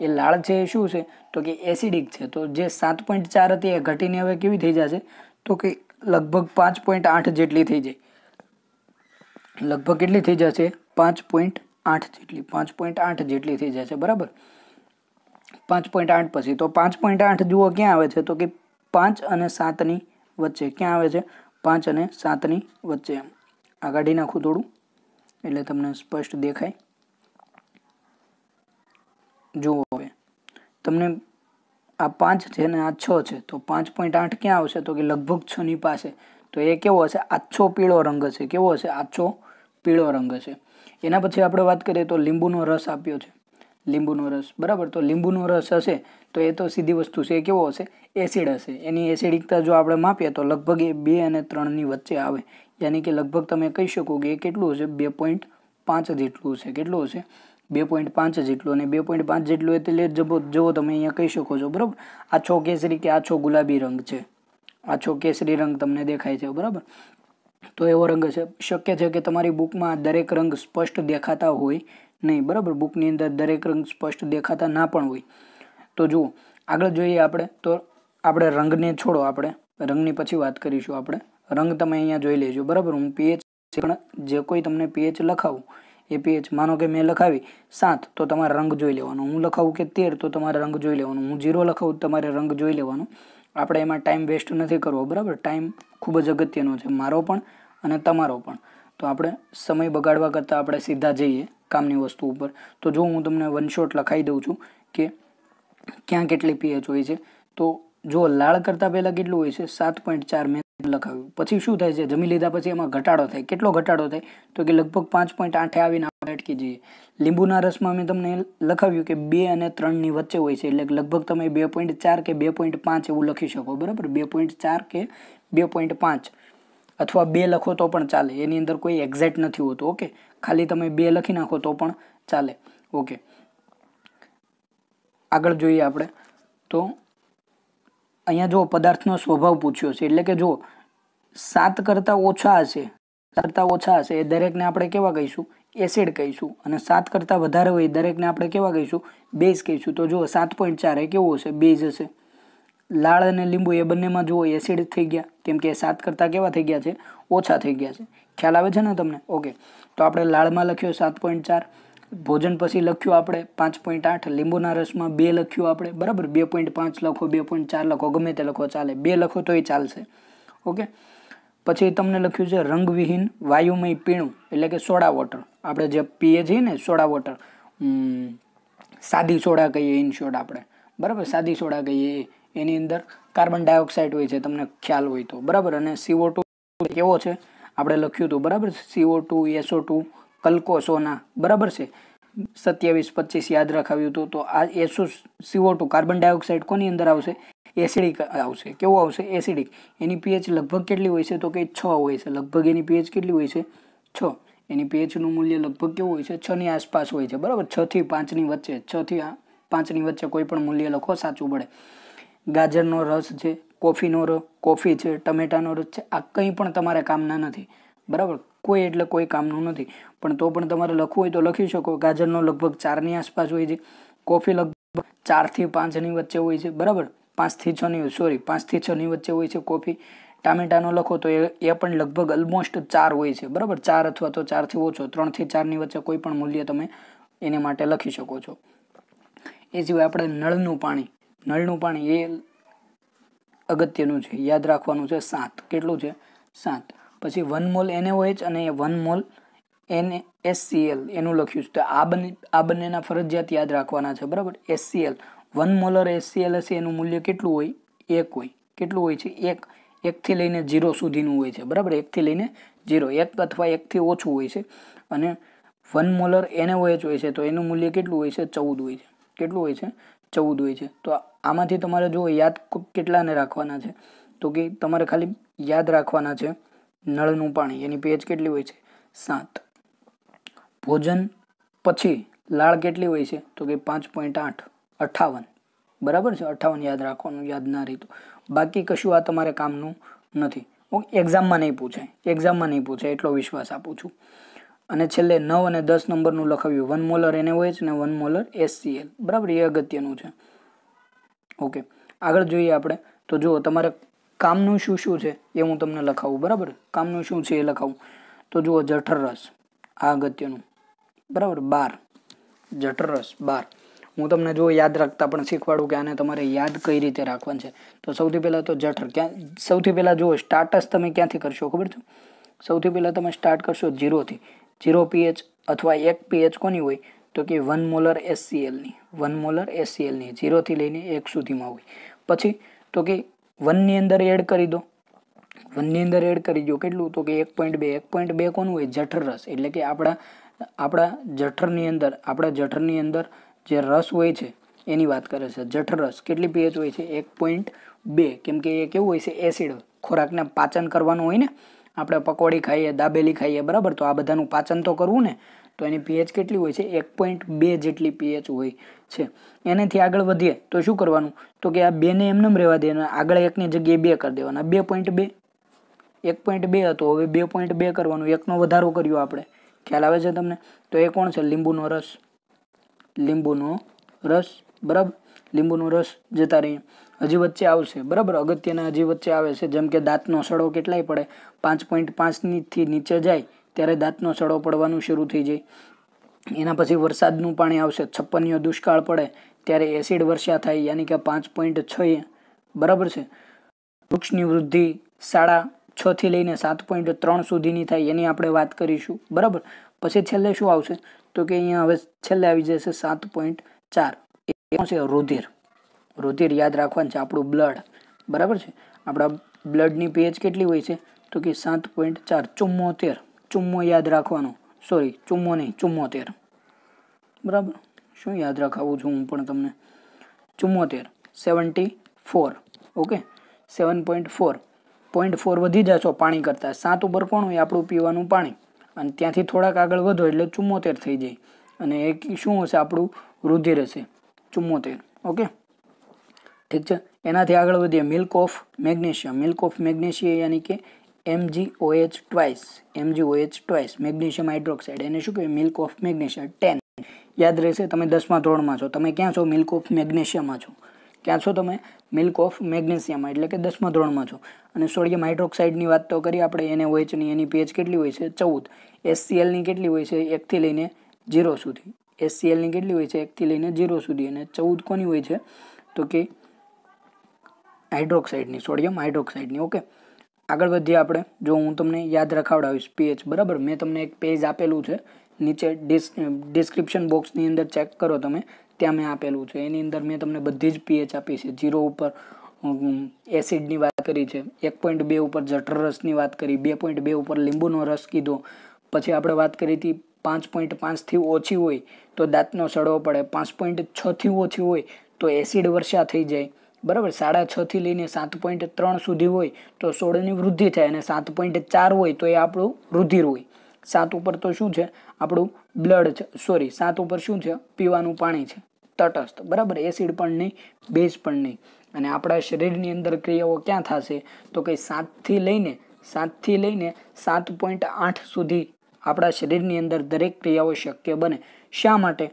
એ લાળ છે એ શું છે તો કે એસિડિક છે. તો જે 7.4 હતી એ ઘટીને હવે કેવી થઈ જશે તો કે લગભગ 5.8 જેટલી થઈ જાય. લગભગ કેટલી થઈ જશે? 5.8 જેટલી. 5.8 જેટલી થઈ જશે, બરાબર. 5.8 પછી તો 5.8 જુઓ ક્યાં આવે છે તો કે 5 અને 7 ની વચ્ચે. ક્યાં આવે છે? 5 અને 7 ની વચ્ચે. આ કાઢી નાખું થોડું એટલે તમને સ્પષ્ટ દેખાય. જુઓ હવે તમને આ 5 છે ને આ 6 છે, તો 5.8 ક્યાં આવશે તો કે લગભગ 6 ની પાસે. તો એ કેવો હશે? આછો પીળો રંગ હશે. કેવો હશે? આછો પીળો રંગ હશે. એના પછી આપણે વાત કરીએ તો લીંબુનો રસ આપ્યો છે, લીંબુનો રસ, બરાબર. તો લીંબુનો રસ હશે તો એ તો સીધી વસ્તુ છે. કેવો હશે? એસિડ હશે. એની એસિડિકતા જો આપણે માપીએ તો લગભગ એ 2 અને 3 ની વચ્ચે આવે. યાની કે લગભગ તમે કહી શકો કે એ કેટલું હશે? 2.5 જેટલું હશે. કેટલું હશે? 2.5 જેટલું. અને 2.5 જેટલું એટલે જો તમે અહીંયા કહી શકો છો, બરાબર. આછો કેસરી કે આછો ગુલાબી રંગ છે. આછો કેસરી રંગ તમને દેખાય છે, બરાબર. તો એવો રંગ છે. શક્ય છે કે તમારી બુકમાં દરેક રંગ સ્પષ્ટ દેખાતા હોય નહીં, બરાબર. બુકની અંદર દરેક રંગ સ્પષ્ટ દેખાતા ના પણ હોય. તો જુઓ આગળ જોઈએ આપણે. તો આપણે રંગને છોડો, આપણે રંગની પછી વાત કરીશું. આપણે રંગ તમે અહીંયા જોઈ લેજો, બરાબર. હું pH જે કોઈ તમને pH લખાવું એ pH, માનો કે મેં લખાવી 7 તો તમારે રંગ જોઈ લેવાનો. હું લખાવું કે 13 તો તમારે રંગ જોઈ લેવાનો. હું 0 લખાવું તમારે રંગ જોઈ લેવાનો. આપણે એમાં ટાઈમ વેસ્ટ નથી કરવો, બરાબર. ટાઈમ ખૂબ જ અગત્યનો છે, મારો પણ અને તમારો પણ. તો આપણે સમય બગાડવા કરતાં આપણે સીધા જઈએ કામની વસ્તુ ઉપર. તો જો હું તમને વન શોટ લખાઈ દઉં છું કે ક્યાં કેટલી pH હોય છે. તો જો લાળ કરતાં પહેલાં કેટલું હોય છે? 7.4 મેં લખાવ્યું. પછી શું થાય છે? જમી લીધા પછી એમાં ઘટાડો થાય. કેટલો ઘટાડો થાય તો કે લગભગ 5.8 આવીને આપણે અટકી જઈએ. લીંબુના રસમાં મેં તમને લખાવ્યું કે 2 અને 3 ની વચ્ચે હોય છે, એટલે લગભગ તમે 2.4 કે 2.5 એવું લખી શકો, બરાબર. 2.4 કે 2.5 અથવા 2 લખો તો પણ ચાલે. એની અંદર કોઈ એક્ઝેક્ટ નથી હોતું. ઓકે, ખાલી તમે 2 લખી નાખો તો પણ ચાલે. ઓકે, આગળ જોઈએ આપણે. તો અહીંયા જો પદાર્થનો સ્વભાવ પૂછ્યો છે, એટલે કે જો 7 કરતાં ઓછા હશે એ દરેકને આપણે કેવા કહીશું? એસિડ કહીશું. અને 7 કરતાં વધારે હોય દરેકને આપણે કેવા કહીશું? બેઝ કહીશું. તો જો 7.4 એ કેવું હશે? બેઝ હશે. લાળ અને લીંબુ એ બંનેમાં જુઓ એસિડ થઈ ગયા, કેમ કે 7 કરતાં કેવા થઈ ગયા છે, ઓછા થઈ ગયા છે. ખ્યાલ આવે છે ને તમને? ઓકે, તો આપણે લાળમાં લખ્યો 7.4, ભોજન પછી લખ્યું આપણે 5.8, લીંબુના રસમાં 2 લખ્યું આપણે, બરાબર. 2.5 લખો, 2.4 લખો, ગમે તે લખો ચાલે, 2 લખો તોય ચાલશે. ઓકે, પછી તમને લખ્યું છે રંગવિહીન વાયુમય પીણું, એટલે કે સોડા વોટર. આપણે જે પીએ છીએ ને સોડા વોટર, સાદી સોડા કહીએ ઇન શોર્ટ આપણે, બરાબર. સાદી સોડા કહીએ, એની અંદર કાર્બન ડાયોક્સાઇડ હોય છે, તમને ખ્યાલ હોય તો, બરાબર. અને CO2 કેવો છે આપણે લખ્યું હતું, બરાબર. CO2, SO2, કલકો સોના, બરાબર છે. 27-25 યાદ રખાવ્યું હતું. તો આ CO2 કાર્બન ડાયોક્સાઇડ કોની અંદર આવશે? એસિડિક આવશે. કેવું આવશે? એસિડિક. એની pH લગભગ કેટલી હોય છે? તો કે 6 હોય છે. લગભગ એની pH કેટલી હોય છે? 6. એની pH નું મૂલ્ય લગભગ કેવું હોય છે? 6 ની આસપાસ હોય છે, બરાબર. 6 થી 5 ની વચ્ચે, 6 થી 5 ની વચ્ચે કોઈ પણ મૂલ્ય લખો, સાચું પડે. ગાજરનો રસ છે, કોફીનો રસ, કોફી છે, ટમેટાનો રસ છે, આ કંઈ પણ તમારે કામના નથી, બરાબર. કોઈ એટલે કોઈ કામનું નથી, પણ તો પણ તમારે લખવું હોય તો લખી શકો. ગાજરનો લગભગ 4 ની આસપાસ હોય છે, કોફી લગભગ 4 થી 5 ની વચ્ચે હોય છે, બરાબર. 5 થી 6 ની વચ્ચે હોય છે કોફી. ટામેટાનો લખો તો એ પણ લગભગ ઓલમોસ્ટ 4 હોય છે, બરાબર. 4 અથવા તો 4 થી ઓછો, 3 થી 4 ની વચ્ચે કોઈ પણ મૂલ્ય તમે એને માટે લખી શકો છો. એ સિવાય આપણે નળનું પાણી એ અગત્યનું છે, યાદ રાખવાનું છે. 7. કેટલું છે? 7. પછી 1 મોલ NaOH અને 1 મોલ NaCl એનું લખ્યું છે. તો આ બંનેના ફરજિયાત યાદ રાખવાના છે, બરાબર. HCl 1 મોલર HCl હશે, એનું મૂલ્ય કેટલું હોય? 1 હોય. કેટલું હોય છે? 1 થી લઈને 0 સુધીનું હોય છે, બરાબર. 1 થી લઈને 0, 1 અથવા 1 થી ઓછું હોય છે. અને 1 મોલર NaOH હોય છે, તો એનું મૂલ્ય કેટલું હોય છે? 14 હોય છે. કેટલું હોય છે? 14 હોય છે. તો આમાંથી તમારે જો યાદ કેટલાને રાખવાના છે, તો કે તમારે ખાલી યાદ રાખવાના છે નળનું પાણી, એની pH કેટલી હોય છે? 7. ભોજન પછી લાળ કેટલી હોય છે? તો કે 5.8, 58, બરાબર છે. 58 યાદ રાખવાનું, યાદ ના રહી તો. બાકી કશું આ તમારે કામનું નથી. એક્ઝામમાં નહીં પૂછાય, એટલો વિશ્વાસ આપું છું. અને છેલ્લે 9 અને 10 નંબરનું લખાવ્યું 1 મોલર NaOH અને 1 મોલર HCl, બરાબર. એ અગત્યનું છે. ઓકે, આગળ જોઈએ આપણે. તો જુઓ, તમારે કામનું શું છે એ હું તમને લખાવું, બરાબર. કામનું શું છે એ લખાવું. તો જુઓ, જઠર રસ, આ અગત્યનું, બરાબર. 12 જઠર રસ 12. હું તમને જો યાદ રાખતા પણ શીખવાડું કે આને તમારે યાદ કઈ રીતે રાખવાનું છે. તો સૌથી પહેલાં તો જઠર, સૌથી પહેલાં જુઓ, સ્ટાર્ટસ તમે ક્યાંથી કરશો ખબર છે? સૌથી પહેલાં તમે સ્ટાર્ટ કરશો 0 થી. 0 pH અથવા 1 pH કોની હોય? તો કે 1 મોલર HCl ની, 1 મોલર HCl ની 0 થી લઈને 1 સુધીમાં હોય. પછી તો કે 1 ની અંદર એડ કરી દો. 1 ની અંદર એડ કરી દો કેટલું? તો કે 1.2. 1.2 કોનું હોય? જઠર રસ. એટલે કે આપણા જઠરની અંદર જે રસ હોય છે એની વાત કરે છે. જઠર રસ કેટલી pH હોય છે? 1.2. કેમ કે એ કેવું હોય છે? એસિડ. ખોરાકને પાચન કરવાનું હોય ને, આપણે પકોડી ખાઈએ, દાબેલી ખાઈએ, બરાબર. તો આ બધાનું પાચન તો કરવું ને, તો એની pH કેટલી હોય છે? 1.2 જેટલી pH હોય છે. એનાથી આગળ વધીએ તો શું કરવાનું? તો કે આ 2 ને એમને રહેવા દેવાના, આગળ 1 ની જગ્યાએ 2 કરી દેવાના. 2.2, 1.2 હતો, હવે 2.2 કરવાનું. 1 નો વધારો કર્યો આપણે. ખ્યાલ આવે છે તમને? તો એ કોણ છે? લીંબુનો રસ, બરાબર. લીંબુનો રસ જતા રહીએ. હજી વચ્ચે આવશે, બરાબર. અગત્યના હજી વચ્ચે આવે છે, જેમ કે દાંતનો સડો કેટલાય પડે? 5.5 થી નીચે જાય ત્યારે દાંતનો સડો પડવાનું શરૂ થઈ જાય. એના પછી વરસાદનું પાણી આવશે. 56 દુષ્કાળ પડે ત્યારે એસિડ વર્ષા થાય, યાની કે 5.6, બરાબર છે. વૃક્ષની વૃદ્ધિ 6.5 થી લઈને 7.3 સુધીની થાય, એની આપણે વાત કરીશું, બરાબર. પછી છેલ્લે શું આવશે? તો કે અહીંયા હવે છેલ્લે આવી જશે 7.4. એ શું છે? રુધિર યાદ રાખવાનું છે, આપણું બ્લડ, બરાબર છે. આપણા બ્લડની pH કેટલી હોય છે? તો કે 7.4. 74. ચુમ્મો યાદ રાખવાનો, સોરી ચુમ્મો નહીં, 74, બરાબર. શું યાદ રખાવું છું હું પણ તમને? 74, 74. ઓકે, 7.4. 0.4 વધી જશો પાણી કરતાં. 7 ઉપર કોણ હોય? આપણું પીવાનું પાણી. અને ત્યાંથી થોડાક આગળ વધો એટલે 74 થઈ જાય. અને એ શું હશે? આપણું રુધિર હશે, 74. ઓકે, ઠીક છે. એનાથી આગળ વધીએ. મિલ્ક ઓફ મેગ્નેશિયમ યાની કે MgOH ટ્વાઇસ, મેગ્નેશિયમ હાઇડ્રોક્સાઇડ, એને શું કહેવાય? Milk of magnesium. 10 યાદ રહેશે. તમે 10મા ધોરણમાં છો, તમે ક્યાં છો? મિલ્ક ઓફ મેગ્નેશિયમમાં છો. ક્યાં છો તમે? મિલ્ક ઓફ મેગ્નેશિયમમાં, એટલે કે 10મા ધોરણમાં છો. અને સોડિયમ હાઇડ્રોક્સાઇડની વાત તો કરી આપણે, NaOHની, એની pH કેટલી હોય છે? 14. HClની કેટલી હોય છે? 1 થી લઈને 0 સુધી. HClની કેટલી હોય છે? 1 થી લઈને 0 સુધી. અને 14 કોની હોય છે? તો કે હાઇડ્રોક્સાઇડની, સોડિયમ હાઇડ્રોક્સાઇડની. ઓકે, આગળ વધીએ આપણે. જો હું તમને યાદ રખાવડાવીશ pH, બરાબર. મેં તમને એક પેજ આપેલું છે નીચે ડિસ્ક્રિપ્શન બોક્સની અંદર, ચેક કરો તમે, ત્યાં મેં આપેલું છે. એની અંદર મેં તમને બધી જ pH આપી છે. 0 ઉપર એસિડની વાત કરી છે, 1.2 ઉપર જઠર રસની વાત કરી, 2.2 ઉપર લીંબુનો રસ કીધો. પછી આપણે વાત કરી હતી 5.5 થી ઓછી હોય તો દાંતનો સડવો પડે, 5.6 થી ઓછી હોય તો એસિડ વર્ષા થઈ જાય, બરાબર. 6.5 થી લઈને 7.3 સુધી હોય તો સોડની વૃદ્ધિ થાય, અને 7.4 હોય તો એ આપણું રુધિર હોય. 7 ઉપર તો શું છે? આપણું બ્લડ છે. સોરી, 7 ઉપર શું છે? પીવાનું પાણી છે, તટસ્થ, બરાબર. એસિડ પણ નહીં, બેઝ પણ નહીં. અને આપણા શરીરની અંદર ક્રિયાઓ ક્યાં થશે? તો કે 7 થી લઈને 7.8 સુધી આપણા શરીરની અંદર દરેક ક્રિયાઓ શક્ય બને. શા માટે?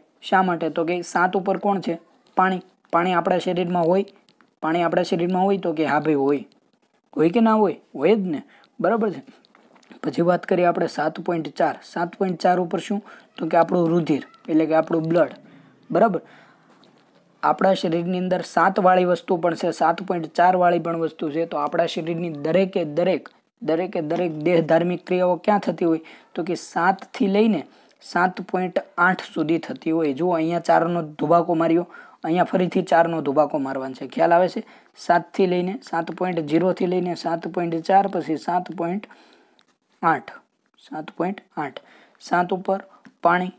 તો કે 7 ઉપર કોણ છે? પાણી. પાણી આપણા શરીરમાં હોય? પાણી આપણા શરીરમાં હોય તો કે હા ભાઈ હોય. હોય કે ના હોય? હોય જ ને, બરાબર છે. પછી વાત કરીએ આપણે 7.4. 7.4 ઉપર શું? તો કે આપણું રુધિર, એટલે કે આપણું બ્લડ, બરાબર. આપણા શરીરની અંદર 7 વાળી વસ્તુ પણ છે, 7.4 વાળી પણ વસ્તુ છે. તો આપણા શરીરની દરેકે દરેક દેહ ધાર્મિક ક્રિયાઓ ક્યાં થતી હોય? તો કે 7 થી લઈને 7.8 સુધી થતી હોય. જુઓ, અહીંયા 4નો ધુબાકો માર્યો, અહીંયા ફરીથી 4નો ધુબાકો મારવાનો છે. ખ્યાલ આવે છે? 7 થી લઈને 7.0 થી લઈને 7.4, પછી 7.8. 7 ઉપર પાણી,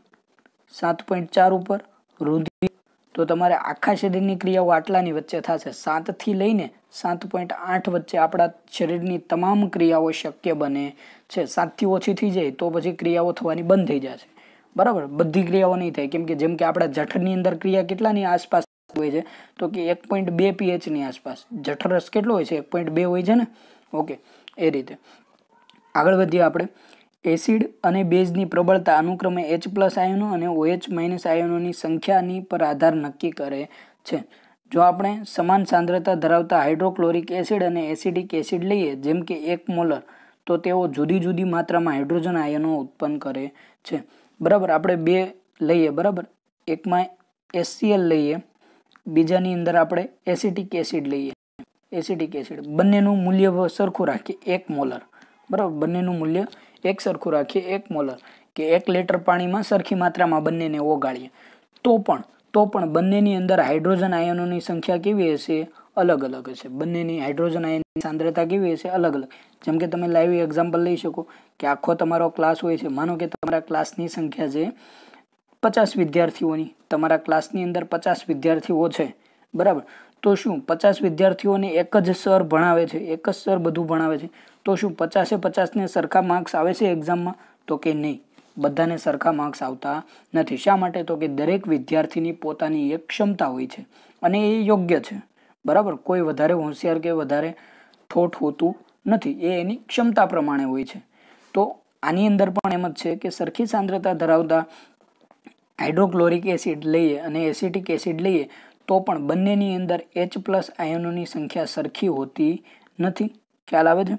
7.4 ઉપર રુધિર. તો તમારે આખા શરીરની ક્રિયાઓ આટલાની વચ્ચે થશે. 7 થી લઈને 7.8 વચ્ચે આપણા શરીરની તમામ ક્રિયાઓ શક્ય બને છે. 7 થી ઓછી થઈ જાય તો પછી ક્રિયાઓ થવાની બંધ થઈ જશે, બરાબર. બધી ક્રિયાઓ નહીં થાય, કેમ કે જેમ કે આપણા જઠરની અંદર ક્રિયા કેટલાની આસપાસ હોય છે? તો કે 1.2 pH ની આસપાસ. જઠરરસ કેટલો હોય છે? 1.2 હોય છે ને. ઓકે, એ રીતે આગળ વધીએ આપણે. એસિડ અને બેઝની પ્રબળતા અનુક્રમે H+ આયનો અને OH- આયનોની સંખ્યાની પર આધાર નક્કી કરે છે. જો આપણે સમાન સાંદ્રતા ધરાવતા હાઇડ્રોક્લોરિક એસિડ અને એસિડિક એસિડ લઈએ, જેમ કે 1 મોલર, તો તેઓ જુદી જુદી માત્રામાં હાઇડ્રોજન આયનો ઉત્પન્ન કરે છે, બરાબર. આપણે 2 લઈએ, બરાબર. એકમાં HCl લઈએ, બીજાની અંદર આપણે એસિટિક એસિડ લઈએ. એસિટિક એસિડ, બંનેનું મૂલ્ય સરખું રાખીએ, 1 મોલર, બરાબર. બંનેનું મૂલ્ય એક સરખું રાખીએ, 1 મોલર, કે 1 લીટર પાણીમાં સરખી માત્રામાં બંનેને ઓગાળીએ, તો પણ બંનેની અંદર હાઇડ્રોજન આયનોની સંખ્યા કેવી હશે? અલગ અલગ હશે. બંનેની હાઇડ્રોજન આયનની સાંદ્રતા કેવી હશે? અલગ અલગ. જેમ કે તમે લાઈવ એક્ઝામ્પલ લઈ શકો કે આખો તમારો ક્લાસ હોય છે, માનો કે તમારા ક્લાસની સંખ્યા છે 50 વિદ્યાર્થીઓની, તમારા ક્લાસની અંદર 50 વિદ્યાર્થીઓ છે, બરાબર. તો શું 50 વિદ્યાર્થીઓને એક જ સર ભણાવે છે, એક જ સર બધું ભણાવે છે, તો શું 50-50 સરખા માર્ક્સ આવે છે એક્ઝામમાં? તો કે નહીં, બધાને સરખા માર્ક્સ આવતા નથી. શા માટે? તો કે દરેક વિદ્યાર્થીની પોતાની એક ક્ષમતા હોય છે, અને એ યોગ્ય છે, બરાબર. કોઈ વધારે હોશિયાર કે વધારે ઠોઠ હોતું નથી, એ એની ક્ષમતા પ્રમાણે હોય છે. તો આની અંદર પણ એમ જ છે કે સરખી સાંદ્રતા ધરાવતા હાઇડ્રોક્લોરિક એસિડ લઈએ અને એસિટિક એસિડ લઈએ તો પણ બંનેની અંદર H+ આયનોની સંખ્યા સરખી હોતી નથી. ખ્યાલ આવે છે?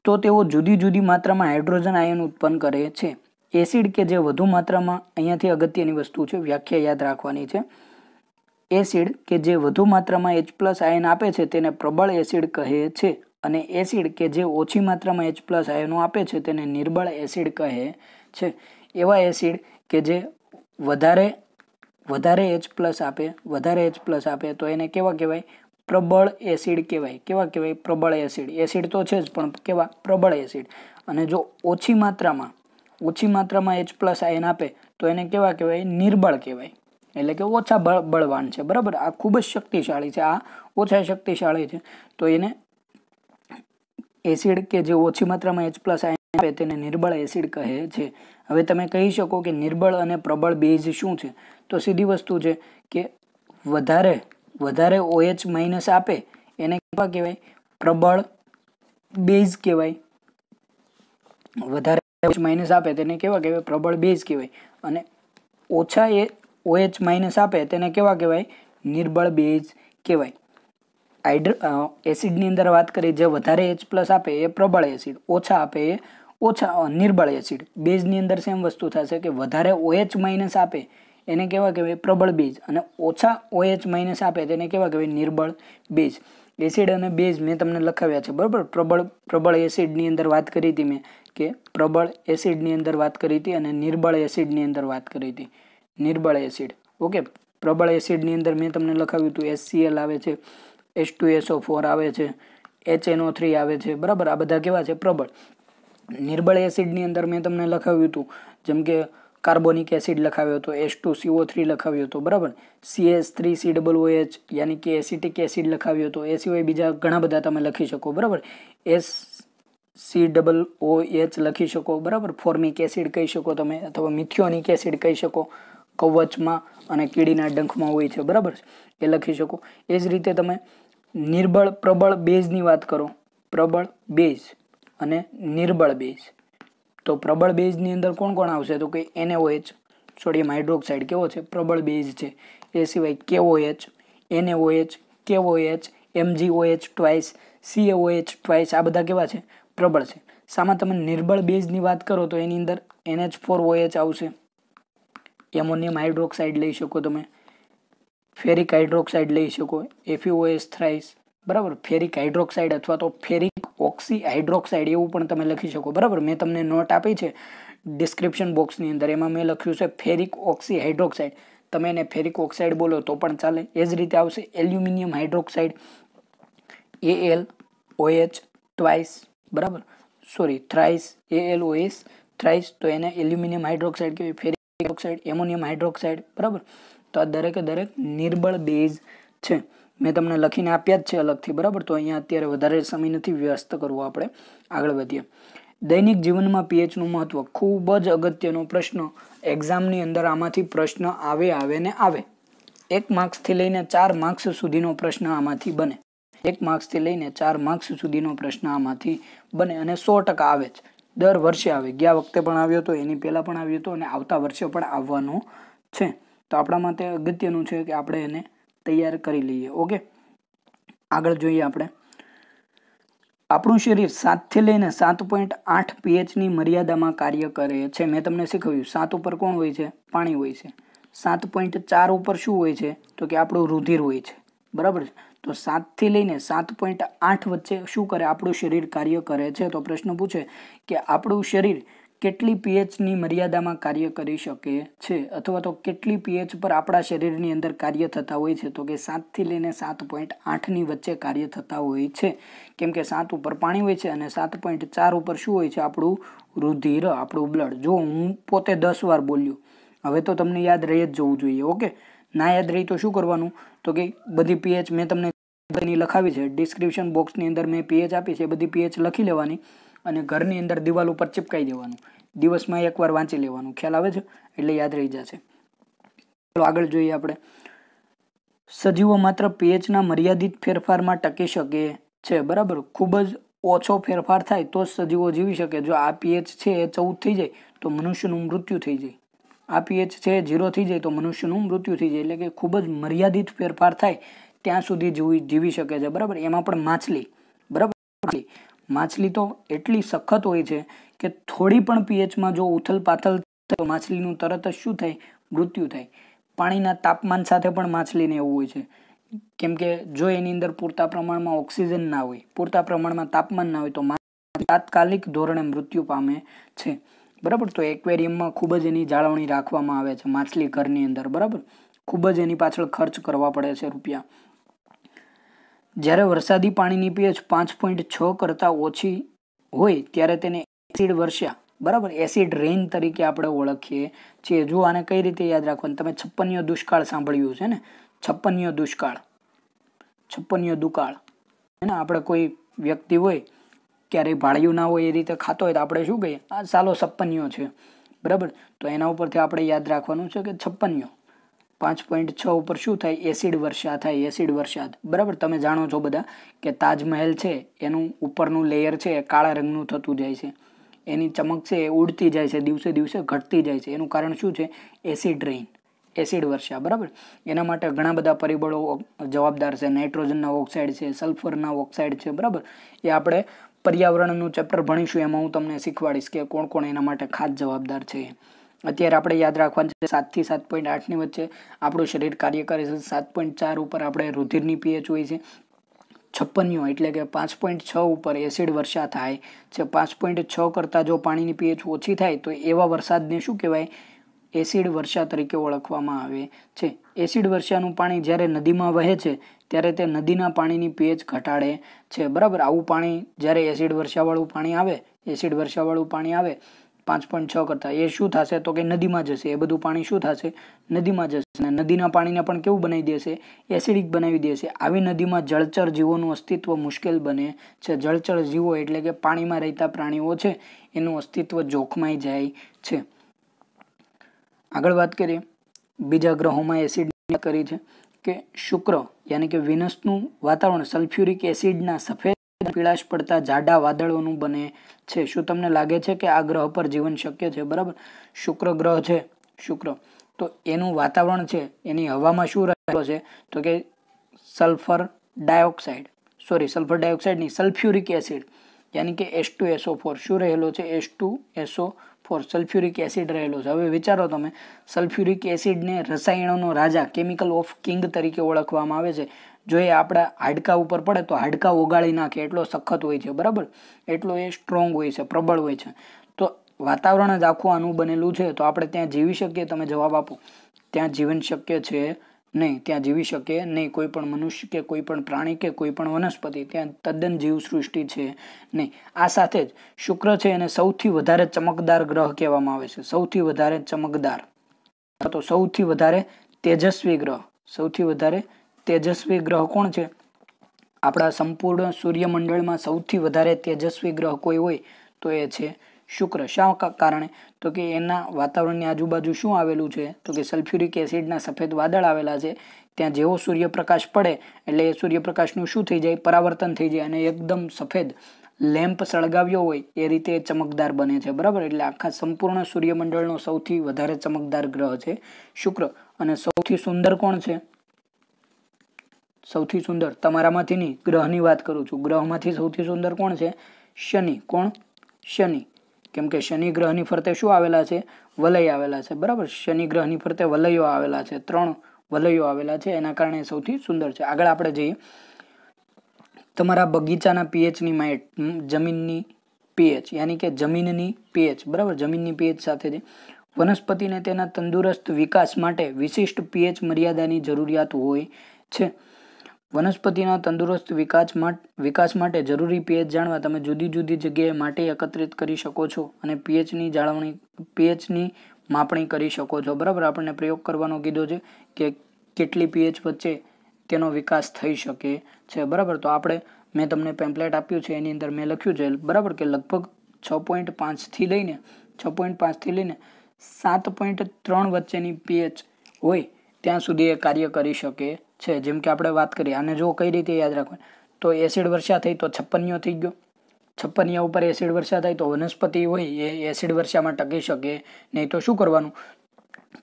તો તેઓ જુદી જુદી માત્રામાં હાઇડ્રોજન આયન ઉત્પન્ન કરે છે. એસિડ કે જે વધુ માત્રામાં, અહીંયાથી અગત્યની વસ્તુ છે, વ્યાખ્યા યાદ રાખવાની છે. એસિડ કે જે વધુ માત્રામાં H+ આયન આપે છે તેને પ્રબળ એસિડ કહે છે, અને એસિડ કે જે ઓછી માત્રામાં H+ આયનો આપે છે તેને નિર્બળ એસિડ કહે છે. એવા એસિડ કે જે વધારે H+ આપે તો એને કેવા કહેવાય? પ્રબળ એસિડ કહેવાય. કેવા કહેવાય? પ્રબળ એસિડ. એસિડ તો છે જ, પણ કેવા? પ્રબળ એસિડ. અને જો ઓછી માત્રામાં H+ આયન આપે તો એને કેવા કહેવાય? નિર્બળ કહેવાય, એટલે કે ઓછા બળવાન છે, બરાબર. આ ખૂબ જ શક્તિશાળી છે, આ ઓછા શક્તિશાળી છે. તો એને એસિડ કે જે ઓછી માત્રામાં H+ આયન આપે તેને નિર્બળ એસિડ કહે છે. હવે તમે કહી શકો કે નિર્બળ અને પ્રબળ બેઝ શું છે? તો સીધી વસ્તુ છે કે વધારે OH- આપે એને કેવા કહેવાય? પ્રબળ બેઝ કહેવાય. વધારે OH- આપે તેને કેવા કહેવાય? પ્રબળ બેઝ કહેવાય. અને ઓછા OH- આપે તેને કેવા કહેવાય? નિર્બળ બેઝ કહેવાય. એસિડની અંદર વાત કરીએ, જે વધારે H+ આપે એ પ્રબળ એસિડ, ઓછા આપે એ નિર્બળ એસિડ. બેઝની અંદર સેમ વસ્તુ થશે કે વધારે OH- આપે એને કેવા કહેવાય પ્રબળ બેઝ, અને ઓછા OH- આપે તેને કેવા કહેવાય નિર્બળ બેઝ. એસિડ અને બેઝ મેં તમને લખાવ્યા છે, બરાબર. પ્રબળ એસિડની અંદર વાત કરી હતી મેં કે પ્રબળ એસિડની અંદર વાત કરી હતી અને નિર્બળ એસિડની અંદર વાત કરી હતી. નિર્બળ એસિડ, ઓકે. પ્રબળ એસિડની અંદર મેં તમને લખાવ્યું હતું HCl આવે છે, H2SO4 આવે છે, HNO3 આવે છે, બરાબર. આ બધા કેવા છે પ્રબળ. નિર્બળ એસિડની અંદર મેં તમને લખાવ્યું હતું, જેમ કે કાર્બોનિક એસિડ લખાવ્યો હતો, H2CO3 લખાવ્યો હતો, બરાબર. CH3COOH યાની કે એસિટિક એસિડ લખાવ્યો હતો. એ સિવાય બીજા ઘણા બધા તમે લખી શકો, બરાબર. SCOOH લખી શકો, બરાબર. ફોર્મિક એસિડ કહી શકો તમે, અથવા મિથિયોનિક એસિડ કહી શકો. કવચમાં અને કીડીના ડંખમાં હોય છે, બરાબર. એ લખી શકો. એ જ રીતે તમે નિર્બળ પ્રબળ બેઝની વાત કરો, પ્રબળ બેઝ અને નિર્બળ બેઝ. તો પ્રબળ બેઝની અંદર કોણ કોણ આવશે? તો કે NaOH, સોડિયમ હાઇડ્રોક્સાઇડ કેવો છે? પ્રબળ બેઝ છે. એ સિવાય KOH, NaOH, KOH, MgOH twice, CaOH twice, આ બધા કેવા છે? પ્રબળ છે. સામાં તમે નિર્બળ બેઝની વાત કરો તો એની અંદર NH4OH આવશે. એમોનિયમ હાઇડ્રોક્સાઇડ લઈ શકો તમે, ફેરિક હાઇડ્રોક્સાઇડ લઈ શકો, FeOH થ્રાઇસ, બરાબર. ફેરિક હાઇડ્રોક્સાઇડ અથવા તો ફેરિક ઓક્સી હાઇડ્રોક્સાઇડ એવું પણ તમે લખી શકો, બરાબર. મેં તમને નોટ આપી છે ડિસ્ક્રિપ્શન બોક્સની અંદર, એમાં મેં લખ્યું છે ફેરિક ઓક્સી હાઇડ્રોક્સાઇડ. તમે એને ફેરિક ઓક્સાઇડ બોલો તો પણ ચાલે. એ જ રીતે આવશે એલ્યુમિનિયમ હાઇડ્રોક્સાઇડ, AlOH ટ્વાઇસ, બરાબર. સોરી થ્રાઇસ, AlOH થ્રાઇસ, તો એને એલ્યુમિનિયમ હાઇડ્રોક્સાઇડ કહેવાય. ફેરિક હાઇડ્રોક્સાઇડ, એમોનિયમ હાઇડ્રોક્સાઇડ, બરાબર. તો આ દરેકે દરેક નિર્બળ બેઝ છે. મેં તમને લખીને આપ્યા જ છે અલગથી, બરાબર. તો અહીંયા અત્યારે વધારે સમય નથી વ્યસ્ત કરવો, આપણે આગળ વધીએ. દૈનિક જીવનમાં pHનું મહત્વ ખૂબ જ અગત્યનો પ્રશ્ન. એક્ઝામની અંદર આમાંથી પ્રશ્ન આવે ને આવે. 1 માર્ક્સથી લઈને 4 માર્ક્સ સુધીનો પ્રશ્ન આમાંથી બને. 1 માર્ક્સથી લઈને 4 માર્ક્સ સુધીનો પ્રશ્ન આમાંથી બને, અને 100% આવે જ. દર વર્ષે આવે. ગયા વખતે પણ આવ્યો હતો, એની પહેલા પણ આવ્યો હતો, અને આવતા વર્ષે પણ આવવાનો છે. તો આપણા માટે અગત્યનું છે કે આપણે એને તૈયાર કરી લઈએ, ઓકે. આગળ જોઈએ આપણે. આપણું શરીર 7 થી લઈને 7.8 pHની મર્યાદામાં કાર્ય કરે છે. મેં તમને શીખવ્યું 7 ઉપર કોણ હોય છે? પાણી હોય છે. 7.4 ઉપર શું હોય છે? તો કે આપણું રુધિર હોય છે, બરાબર. તો 7 થી લઈને 7.8 વચ્ચે શું કરે? આપણું શરીર કાર્ય કરે છે. તો પ્રશ્ન પૂછે કે આપણું શરીર કેટલી pHની મર્યાદામાં કાર્ય કરી શકે છે, અથવા તો કેટલી pH પર આપણા શરીરની અંદર કાર્ય થતા હોય છે? તો કે 7 થી લઈને 7.8ની વચ્ચે કાર્ય થતા હોય છે. કેમ કે 7 ઉપર પાણી હોય છે અને 7.4 ઉપર શું હોય છે? આપણું રુધિર, આપણું બ્લડ. જો હું પોતે 10 વાર બોલ્યું, હવે તો તમને યાદ રહી જ જવું જોઈએ, ઓકે. ના યાદ રહી તો શું કરવાનું? તો કે બધી pH મેં તમને લખાવી છે, ડિસ્ક્રિપ્શન બોક્સની અંદર મેં pH આપી છે, બધી pH લખી લેવાની અને ઘરની અંદર દિવાલ ઉપર ચિપકાઈ દેવાનું. દિવસમાં 1 વાર વાંચી લેવાનું. ખ્યાલ આવે છે? એટલે યાદ રહી જશે. ચાલો આગળ જોઈએ આપણે. સજીવો માત્ર pHના મર્યાદિત ફેરફારમાં ટકી શકે છે, બરાબર. ખૂબ જ ઓછો ફેરફાર થાય તો જ સજીવો જીવી શકે. જો આ pH છે એ 14 થઈ જાય તો મનુષ્યનું મૃત્યુ થઈ જાય. આ pH છે 0 થઈ જાય તો મનુષ્યનું મૃત્યુ થઈ જાય. એટલે કે ખૂબ જ મર્યાદિત ફેરફાર થાય ત્યાં સુધી જીવી શકે છે, બરાબર. એમાં પણ માછલી, બરાબર. માછલી તો એટલી સખત હોય છે કે થોડી પણ pHમાં જો ઉથલ પાથલ થાય તો માછલીનું તરત જ શું થાય? મૃત્યુ થાય. પાણીના તાપમાન સાથે પણ માછલીને એવું હોય છે. કેમ કે જો એની અંદર પૂરતા પ્રમાણમાં ઓક્સિજન ના હોય, પૂરતા પ્રમાણમાં તાપમાન ના હોય તો માછલી તાત્કાલિક ધોરણે મૃત્યુ પામે છે, બરાબર. તો એક્વેરિયમમાં ખૂબ જ એની જાળવણી રાખવામાં આવે છે માછલી ઘરની અંદર, બરાબર. ખૂબ જ એની પાછળ ખર્ચ કરવા પડે છે રૂપિયા. જ્યારે વરસાદી પાણીની pH 5.6 કરતાં ઓછી હોય ત્યારે તેને એસિડ વર્ષા, બરાબર, એસિડ રેઇન તરીકે આપણે ઓળખીએ છીએ. જો આને કઈ રીતે યાદ રાખવાનું? તમે 56 દુષ્કાળ સાંભળ્યું છે ને? 56 દુષ્કાળ, 56 દુકાળ, હે ને? આપણે કોઈ વ્યક્તિ હોય, ક્યારેય ભાળ્યું ના હોય, એ રીતે ખાતો હોય તો આપણે શું કહીએ? આ સાલો 56 છે, બરાબર. તો એના ઉપરથી આપણે યાદ રાખવાનું છે કે 56, 5.6 ઉપર શું થાય? એસિડ વર્ષા થાય, એસિડ વરસાદ, બરાબર. તમે જાણો છો બધા કે તાજમહેલ છે એનું ઉપરનું લેયર છે એ કાળા રંગનું થતું જાય છે, એની ચમક છે એ ઉડતી જાય છે, દિવસે દિવસે ઘટતી જાય છે. એનું કારણ શું છે? Acid rain. એસિડ વર્ષા, બરાબર. એના માટે ઘણા બધા પરિબળો જવાબદાર છે. નાઇટ્રોજનના ઓક્સાઇડ છે, સલ્ફરના ઓક્સાઇડ છે, બરાબર. એ આપણે પર્યાવરણનું ચેપ્ટર ભણીશું, એમાં હું તમને શીખવાડીશ કે કોણ કોણ એના માટે ખાસ જવાબદાર છે. અત્યારે આપણે યાદ રાખવાનું છે 7 થી 7.8ની વચ્ચે આપણું શરીર કાર્ય કરે છે. 7.4 ઉપર આપણે રુધિરની પીએચ હોય છે. 56 એટલે કે 5.6 ઉપર એસિડ વર્ષા થાય છે. 5.6 કરતાં જો પાણીની પીએચ ઓછી થાય તો એવા વરસાદને શું કહેવાય? એસિડ વર્ષા તરીકે ઓળખવામાં આવે છે. એસિડ વર્ષાનું પાણી જ્યારે નદીમાં વહે છે ત્યારે તે નદીના પાણીની પીએચ ઘટાડે છે, બરાબર. આવું પાણી જ્યારે એસિડ વર્ષાવાળું પાણી આવે 5.6 કરતાં, એ શું થશે તો કે નદીમાં જશે. એ બધું પાણી શું થશે? નદીમાં જશે. અને નદીના પાણીને પણ કેવું બનાવી દેશે? એસિડિક બનાવી દેશે. આવી નદીમાં જળચર જીવોનું અસ્તિત્વ મુશ્કેલ બને છે. જળચર જીવો એટલે કે પાણીમાં રહેતા પ્રાણીઓ છે, એનું અસ્તિત્વ જોખમાઈ જાય છે. આગળ વાત કરીએ, બીજા ગ્રહોમાં એસિડની વાત કરી છે કે શુક્ર યાની કે વિનસનું વાતાવરણ સલ્ફ્યુરિક એસિડના સફેદ પીળાશ પડતા જાડા વાદળોનું બને છે. શું તમને લાગે છે કે આ ગ્રહ પર જીવન શક્ય છે? બરાબર. શુક્ર ગ્રહ છે, શુક્ર, તો એનું વાતાવરણ છે, એની હવામાં શું રહેલો છે તો કે સલ્ફર ડાયોક્સાઇડ ની સલ્ફ્યુરિક એસિડ યાની કે H2SO4 શું રહેલો છે? H2SO4 સલ્ફ્યુરિક એસિડ રહેલો છે. હવે વિચારો તમે, સલ્ફ્યુરિક એસિડને રસાયણોનો રાજા, કેમિકલ ઓફ કિંગ તરીકે ઓળખવામાં આવે છે. જો એ આપણા હાડકા ઉપર પડે તો હાડકા ઓગાળી નાખે, એટલો સખત હોય છે, બરાબર. એટલો એ સ્ટ્રોંગ હોય છે, પ્રબળ હોય છે. તો વાતાવરણ જ આખું આનું બનેલું છે, તો આપણે ત્યાં જીવી શકીએ? તમે જવાબ આપો. ત્યાં જીવન શક્ય છે નહીં. ત્યાં જીવી શકે નહીં. કોઈ પણ મનુષ્ય કે કોઈ પણ પ્રાણી કે કોઈ પણ વનસ્પતિ, ત્યાં તદ્દન જીવસૃષ્ટિ છે નહીં. આ સાથે જ શુક્ર છે એને સૌથી વધારે ચમકદાર ગ્રહ કહેવામાં આવે છે. સૌથી વધારે ચમકદાર, તો સૌથી વધારે તેજસ્વી ગ્રહ. સૌથી વધારે તેજસ્વી ગ્રહ કોણ છે? આપણા સંપૂર્ણ સૂર્યમંડળમાં સૌથી વધારે તેજસ્વી ગ્રહ કોઈ હોય તો એ છે શુક્ર. શા કારણે? તો કે એના વાતાવરણની આજુબાજુ શું આવેલું છે તો કે સલ્ફ્યુરિક એસિડના સફેદ વાદળ આવેલા છે. ત્યાં જેવો સૂર્યપ્રકાશ પડે એટલે એ સૂર્યપ્રકાશનું શું થઈ જાય? પરાવર્તન થઈ જાય અને એકદમ સફેદ લેમ્પ સળગાવ્યો હોય એ રીતે ચમકદાર બને છે, બરાબર. એટલે આખા સંપૂર્ણ સૂર્યમંડળનો સૌથી વધારે ચમકદાર ગ્રહ છે શુક્ર. અને સૌથી સુંદર કોણ છે? સૌથી સુંદર તમારામાંથી નહીં, ગ્રહની વાત કરું છું. ગ્રહમાંથી સૌથી સુંદર કોણ છે? શનિ. કોણ? શનિ. કેમ કે શનિ ગ્રહની ફરતે શું આવેલા છે? વલય આવેલા છે, બરાબર. શનિ ગ્રહની ફરતે વલયો આવેલા છે, 3 વલયો આવેલા છે, એના કારણે સૌથી સુંદર છે. આગળ આપણે જઈએ, તમારા બગીચાના પીએચની માહિત, જમીનની પીએચ યાની કે જમીનની પીએચ, બરાબર. જમીનની પીએચ સાથે વનસ્પતિને તેના તંદુરસ્ત વિકાસ માટે વિશિષ્ટ પીએચ મર્યાદાની જરૂરિયાત હોય છે. વનસ્પતિના તંદુરસ્ત વિકાસ માટે જરૂરી પીએચ જાણવા તમે જુદી જુદી જગ્યાએ માટી એકત્રિત કરી શકો છો અને પીએચની માપણી કરી શકો છો, બરાબર. આપણને પ્રયોગ કરવાનો કીધો છે કે કેટલી પીએચ વચ્ચે તેનો વિકાસ થઈ શકે છે, બરાબર. તો મેં તમને પેમ્પલેટ આપ્યું છે, એની અંદર મેં લખ્યું છે, બરાબર, કે લગભગ 6.5 થી લઈને 7.3 વચ્ચેની પીએચ હોય ત્યાં સુધી એ કાર્ય કરી શકે છે. જેમ કે આપણે વાત કરીએ, આને જો કઈ રીતે યાદ રાખવાનું, તો એસિડ વર્ષા થઈ તો 56 થઈ ગયો. 56 ઉપર એસિડ વર્ષા થાય તો વનસ્પતિ હોય એ એસિડ વર્ષામાં ટકી શકે નહીં. તો શું કરવાનું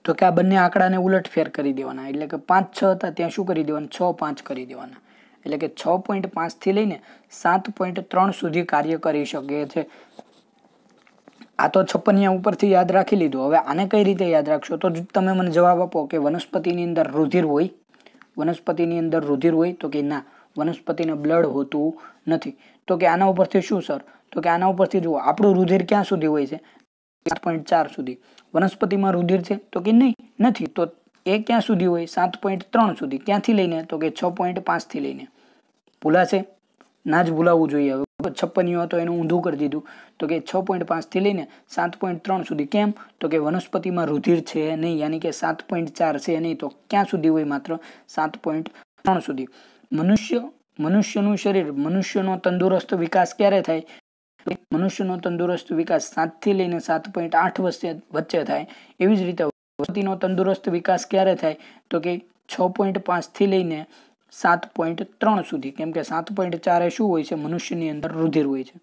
તો કે આ બંને આંકડાને ઉલટફેર કરી દેવાના. એટલે કે 5-6 હતા ત્યાં શું કરી દેવાના? 6-5 કરી દેવાના. એટલે કે 6.5 થી લઈને 7.3 સુધી કાર્ય કરી શકે છે. આ તો 56 ઉપરથી યાદ રાખી લીધું. હવે આને કઈ રીતે યાદ રાખશો? તો તમે મને જવાબ આપો કે વનસ્પતિની અંદર રુધિર હોય? વનસ્પતિની અંદર રુધિર હોય? તો કે ના, વનસ્પતિને બ્લડ હોતું નથી. તો કે આના ઉપરથી શું સર? તો કે આના ઉપરથી જુઓ, આપણું રુધિર ક્યાં સુધી હોય છે? 7.4 સુધી. વનસ્પતિમાં રુધિર છે? તો કે નહીં, નથી. તો એ ક્યાં સુધી હોય? 7.3 સુધી. ક્યાંથી લઈને? તો કે 6.5 થી લઈને. ભૂલાશે? ના જ ભૂલાવવું જોઈએ. હવે 56 હતો એનું ઊંધું કરી દીધું. તો કે 6.5 થી લઈને 7.3 સુધી. કેમ? તો કે વનસ્પતિમાં રુધિર છે નહીં, યાની કે 7.4 છે નહીં. તો ક્યાં સુધી હોય? માત્ર 7.3 સુધી. મનુષ્યનું શરીર, મનુષ્યનો તંદુરસ્ત વિકાસ ક્યારે થાય? મનુષ્યનો તંદુરસ્ત વિકાસ 7 થી લઈને 7.8 વચ્ચે થાય. એવી જ રીતે વનસ્પતિનો તંદુરસ્ત વિકાસ ક્યારે થાય? તો કે 6.5 થી લઈને 7.3 સુધી. કેમ કે 7.4 એ શું હોય છે? મનુષ્યની અંદર રુધિર હોય છે.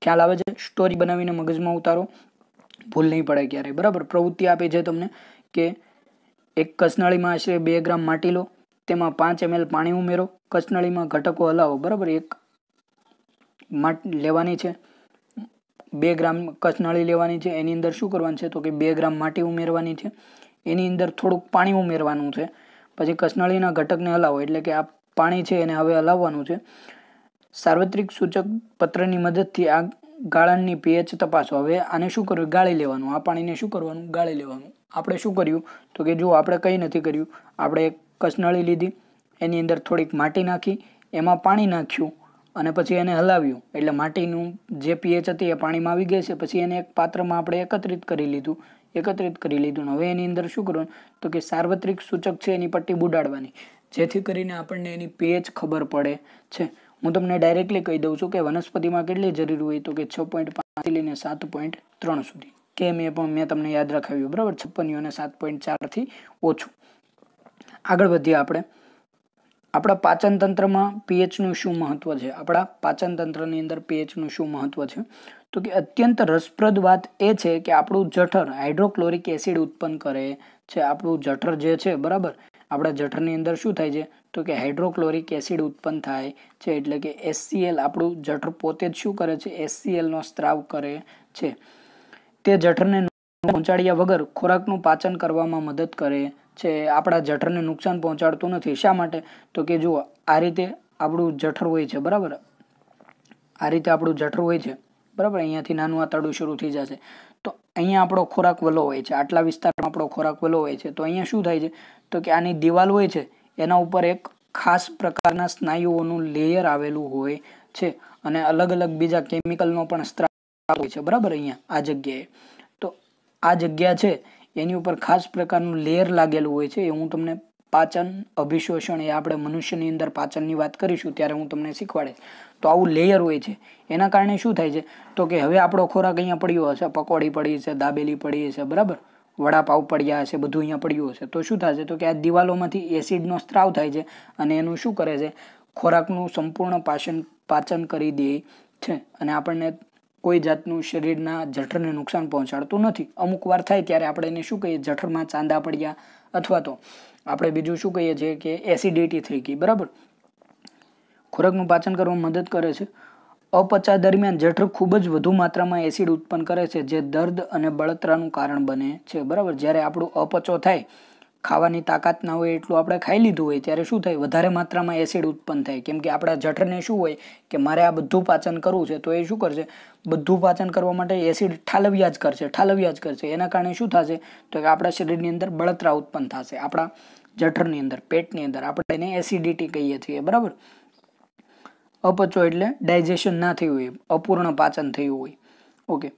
ખ્યાલ આવે છે? સ્ટોરી બનાવીને મગજમાં ઉતારો, ભૂલ નહીં પડે ક્યારે, બરાબર. પ્રવૃત્તિ આપી છે તમને કે એક કસનળીમાં આશરે 2 ગ્રામ માટી લો, તેમાં 5 ml પાણી ઉમેરો, કસનળીમાં ઘટકો હલાવો, બરાબર. એક લેવાની છે, 2 ગ્રામ કસનળી લેવાની છે, એની અંદર શું કરવાનું છે તો કે 2 ગ્રામ માટી ઉમેરવાની છે, એની અંદર થોડુંક પાણી ઉમેરવાનું છે, પછી કસનળીના ઘટકને હલાવો, એટલે કે આ પાણી છે એને હવે હલાવવાનું છે. સાર્વત્રિક સૂચક પત્રની મદદથી આ ગાળણની pH તપાસો. હવે આને શું કરવું, ગાળી લેવાનું. આ પાણીને શું કરવાનું, ગાળી લેવાનું. આપણે શું કર્યું તો કે જો આપણે કંઈ નથી કર્યું, આપણે એક કસનળી લીધી, એની અંદર થોડીક માટી નાખી, એમાં પાણી નાખ્યું અને પછી એને હલાવ્યું, એટલે માટીનું જે pH હતી એ પાણીમાં આવી ગઈ છે. પછી એને એક પાત્રમાં આપણે એકત્રિત કરી લીધું. હવે એની અંદર શું કરવાનું તો કે સાર્વત્રિક સૂચક છે એની પટ્ટી બુડાડવાની, જેથી કરીને આપણને એની pH ખબર પડે છે. હું તમને ડાયરેક્ટલી કહી દઉં છું કે વનસ્પતિમાં કેટલી જરૂરી હોય તો કે 6.5 થી લઈને 7.3 સુધી. કેમ એ પણ મેં તમને યાદ રખાવ્યું, બરાબર. 56 અને 7.4 થી ઓછું. આગળ વધીએ આપણે. આપણા પાચન તંત્રમાં pHનું શું મહત્વ છે? આપણા પાચન તંત્રની અંદર pHનું શું મહત્વ છે તો કે અત્યંત રસપ્રદ વાત એ છે કે આપણું જઠર હાઇડ્રોક્લોરિક એસિડ ઉત્પન્ન કરે છે. આપણું જઠર જે છે, બરાબર, આપણા જઠરની અંદર શું થાય છે તો કે હાઇડ્રોક્લોરિક એસિડ ઉત્પન્ન થાય છે, એટલે કે HCl. આપણું જઠર પોતે જ શું કરે છે, HCl નો સ્ત્રાવ કરે છે. તે જઠરને પહોંચાડ્યા વગર ખોરાકનું પાચન કરવામાં મદદ કરે છે. આપણા જઠરને નુકસાન પહોંચાડતું નથી. શા માટે તો કે જુઓ, આ રીતે આપણું જઠર હોય છે, બરાબર. આ રીતે આપણું જઠર હોય છે, બરાબર. અહીંયાથી નાનું આંતરડું શરૂ થઈ જશે, તો અહીંયા આપણો ખોરાક વલો હોય છે, આટલા વિસ્તારમાં આપણો ખોરાક વલો હોય છે. તો અહીંયા શું થાય છે તો કે આની દિવાલ હોય છે, એના ઉપર એક ખાસ પ્રકારના સ્નાયુઓનું લેયર આવેલું હોય છે, અને અલગ અલગ બીજા કેમિકલનો પણ સ્ત્રાવ હોય છે, બરાબર. અહીંયા આ જગ્યાએ, તો આ જગ્યા છે એની ઉપર ખાસ પ્રકારનું લેયર લાગેલું હોય છે. એ હું તમને પાચન, અભિશોષણ, એ આપણે મનુષ્યની અંદર પાચનની વાત કરીશું ત્યારે હું તમને શીખવાડીશ. તો આવું લેયર હોય છે. એના કારણે શું થાય છે તો કે હવે આપણો ખોરાક અહીંયા પડ્યો હશે, પકોડી પડી છે, દાબેલી પડી છે, બરાબર, વડાપાવ પડ્યા હશે, બધું અહીંયા પડ્યું હશે. તો શું થશે તો કે આ દિવાલોમાંથી એસિડનો સ્ત્રાવ થાય છે અને એનું શું કરે છે, ખોરાકનું સંપૂર્ણ પાચન કરી દે છે, અને આપણને કોઈ જાતનું શરીરના જઠરને નુકસાન પહોંચાડતું નથી. અમુક વાર થાય ત્યારે આપણે એને શું કહીએ, જઠરમાં ચાંદા પડ્યા, અથવા તો આપણે બીજું શું કહીએ છીએ કે એસિડિટી થઈ ગઈ, બરાબર. ખોરાકનું પાચન કરવામાં મદદ કરે છે. અપચા દરમિયાન જઠર ખૂબ જ વધુ માત્રામાં એસિડ ઉત્પન્ન કરે છે, જે દર્દ અને બળતરાનું કારણ બને છે, બરાબર. જ્યારે આપણું અપચો થાય, ખાવાની તાકાત ના હોય એટલું આપણે ખાઈ લીધું હોય, ત્યારે શું થાય, વધારે માત્રામાં એસિડ ઉત્પન્ન થાય. કેમ કે આપણા જઠરને શું હોય કે મારે આ બધું પાચન કરવું છે, તો એ શું કરશે, બધું પાચન કરવા માટે એસિડ ઠાલવ્યા જ કરશે. એના કારણે શું થશે તો કે આપણા શરીરની અંદર બળતરા ઉત્પન્ન થશે, આપણા જઠરની અંદર, પેટની અંદર. આપણે એને એસિડિટી કહીએ છીએ, બરાબર. અપચો એટલે ડાયજેશન ના થયું હોય, અપૂર્ણ પાચન થયું હોય. ઓકે.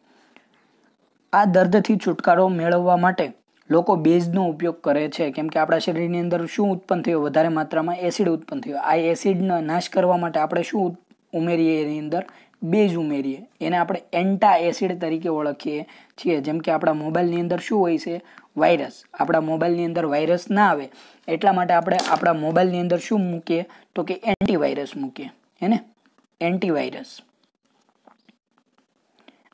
આ દર્દથી છુટકારો મેળવવા માટે લોકો બેઝનો ઉપયોગ કરે છે, કેમ કે આપણા શરીરની અંદર શું ઉત્પન્ન થયું, વધારે માત્રામાં એસિડ ઉત્પન્ન થયું. આ એસિડનો નાશ કરવા માટે આપણે શું ઉમેરીએ, એની અંદર બેઝ ઉમેરીએ. એને આપણે એન્ટા એસિડ તરીકે ઓળખીએ છીએ. જેમ કે આપણા મોબાઈલની અંદર શું હોય છે, વાયરસ. આપણા મોબાઈલની અંદર વાયરસ ના આવે એટલા માટે આપણે આપણા મોબાઈલની અંદર શું મૂકીએ તો કે એન્ટીવાયરસ મૂકીએ, હે ને, એન્ટીવાયરસ.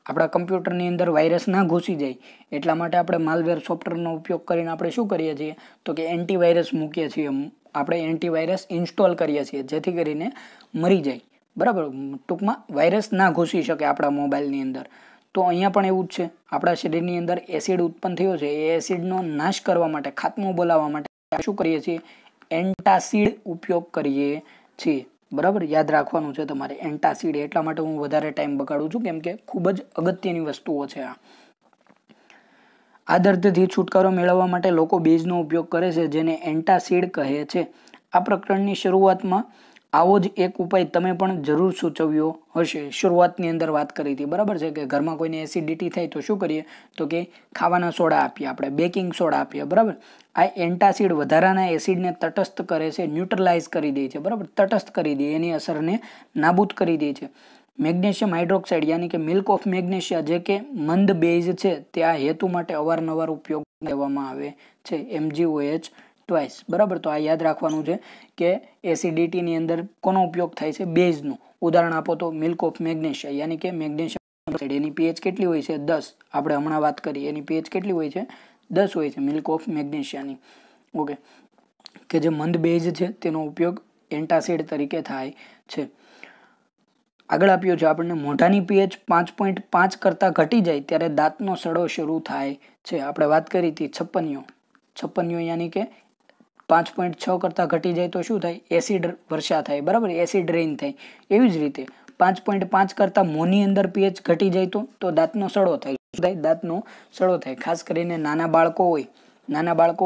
આપણા કમ્પ્યુટરની અંદર વાયરસ ના ઘૂસી જાય એટલા માટે આપણે માલવેર સોફ્ટવેરનો ઉપયોગ કરીને આપણે શું કરીએ છીએ તો કે એન્ટીવાયરસ મૂકીએ છીએ. આપણે એન્ટીવાયરસ ઇન્સ્ટોલ કરીએ છીએ, જેથી કરીને મરી જાય, બરાબર. ટૂંકમાં વાયરસ ના ઘૂસી શકે આપણા મોબાઈલની અંદર. તો અહીંયા પણ એવું જ છે. આપણા શરીરની અંદર એસિડ ઉત્પન્ન થયો છે, એ એસિડનો નાશ કરવા માટે, ખાત્મો બોલાવવા માટે શું કરીએ છીએ, એન્ટાસિડ ઉપયોગ કરીએ છીએ, બરાબર. યાદ રાખવાનું છે તમારે એન્ટાસિડ. એટલા માટે હું વધારે ટાઈમ બગાડું છું, કેમ કે ખૂબ જ અગત્યની વસ્તુઓ છે આ દર્દથી છુટકારો મેળવવા માટે લોકો બેઝનો ઉપયોગ કરે છે, જેને એન્ટાસિડ કહે છે. આ પ્રકરણની શરૂઆતમાં આવો જ એક ઉપાય તમે પણ જરૂર સૂચવ્યો હશે. શરૂઆતની અંદર વાત કરી હતી, બરાબર છે, કે ઘરમાં કોઈને એસિડિટી થાય તો શું કરીએ તો કે ખાવાના સોડા આપીએ, આપણે બેકિંગ સોડા આપીએ, બરાબર. આ એન્ટાસિડ વધારાના એસિડને તટસ્થ કરે છે, ન્યુટ્રલાઇઝ કરી દે છે, બરાબર. તટસ્થ કરી દે, એની અસરને નાબૂદ કરી દે છે. મેગ્નેશિયમ હાઇડ્રોક્સાઇડ યાની કે મિલ્ક ઓફ મેગ્નેશિયા, જે કે મંદ બેઝ છે, તે આ હેતુ માટે અવારનવાર ઉપયોગ લેવામાં આવે છે, MgOH ટ્વાઇસ, બરાબર. તો આ યાદ રાખવાનું છે કે એસિડિટીની અંદર કોનો ઉપયોગ થાય છે, બેઝનો. ઉદાહરણ આપો તો મિલ્ક ઓફ મેગ્નેશિયા યાની કે મેગ્નેશિયમ, એની pH કેટલી હોય છે, 10. આપણે હમણાં વાત કરી, એની pH કેટલી હોય છે, 10 હોય છે મિલ્ક ઓફ મેગ્નેશિયાની. ઓકે, કે જે મંદ બેઝ છે તેનો ઉપયોગ એન્ટાસિડ તરીકે થાય છે. આગળ આપ્યો છે આપણને મોઢાની pH 5.5 કરતાં ઘટી જાય ત્યારે દાંતનો સડો શરૂ થાય છે. આપણે વાત કરી હતી છપ્પનિયો યાની કે 5.6 કરતાં ઘટી જાય તો શું થાય? એસિડ વર્ષા થાય, બરાબર, એસિડ રેઇન થાય. એવી જ રીતે 5.5 કરતાં મોંની અંદર pH ઘટી જાય તો દાંતનો સડો થાય. દાંતનો સડો થાય. ખાસ કરીને નાના બાળકો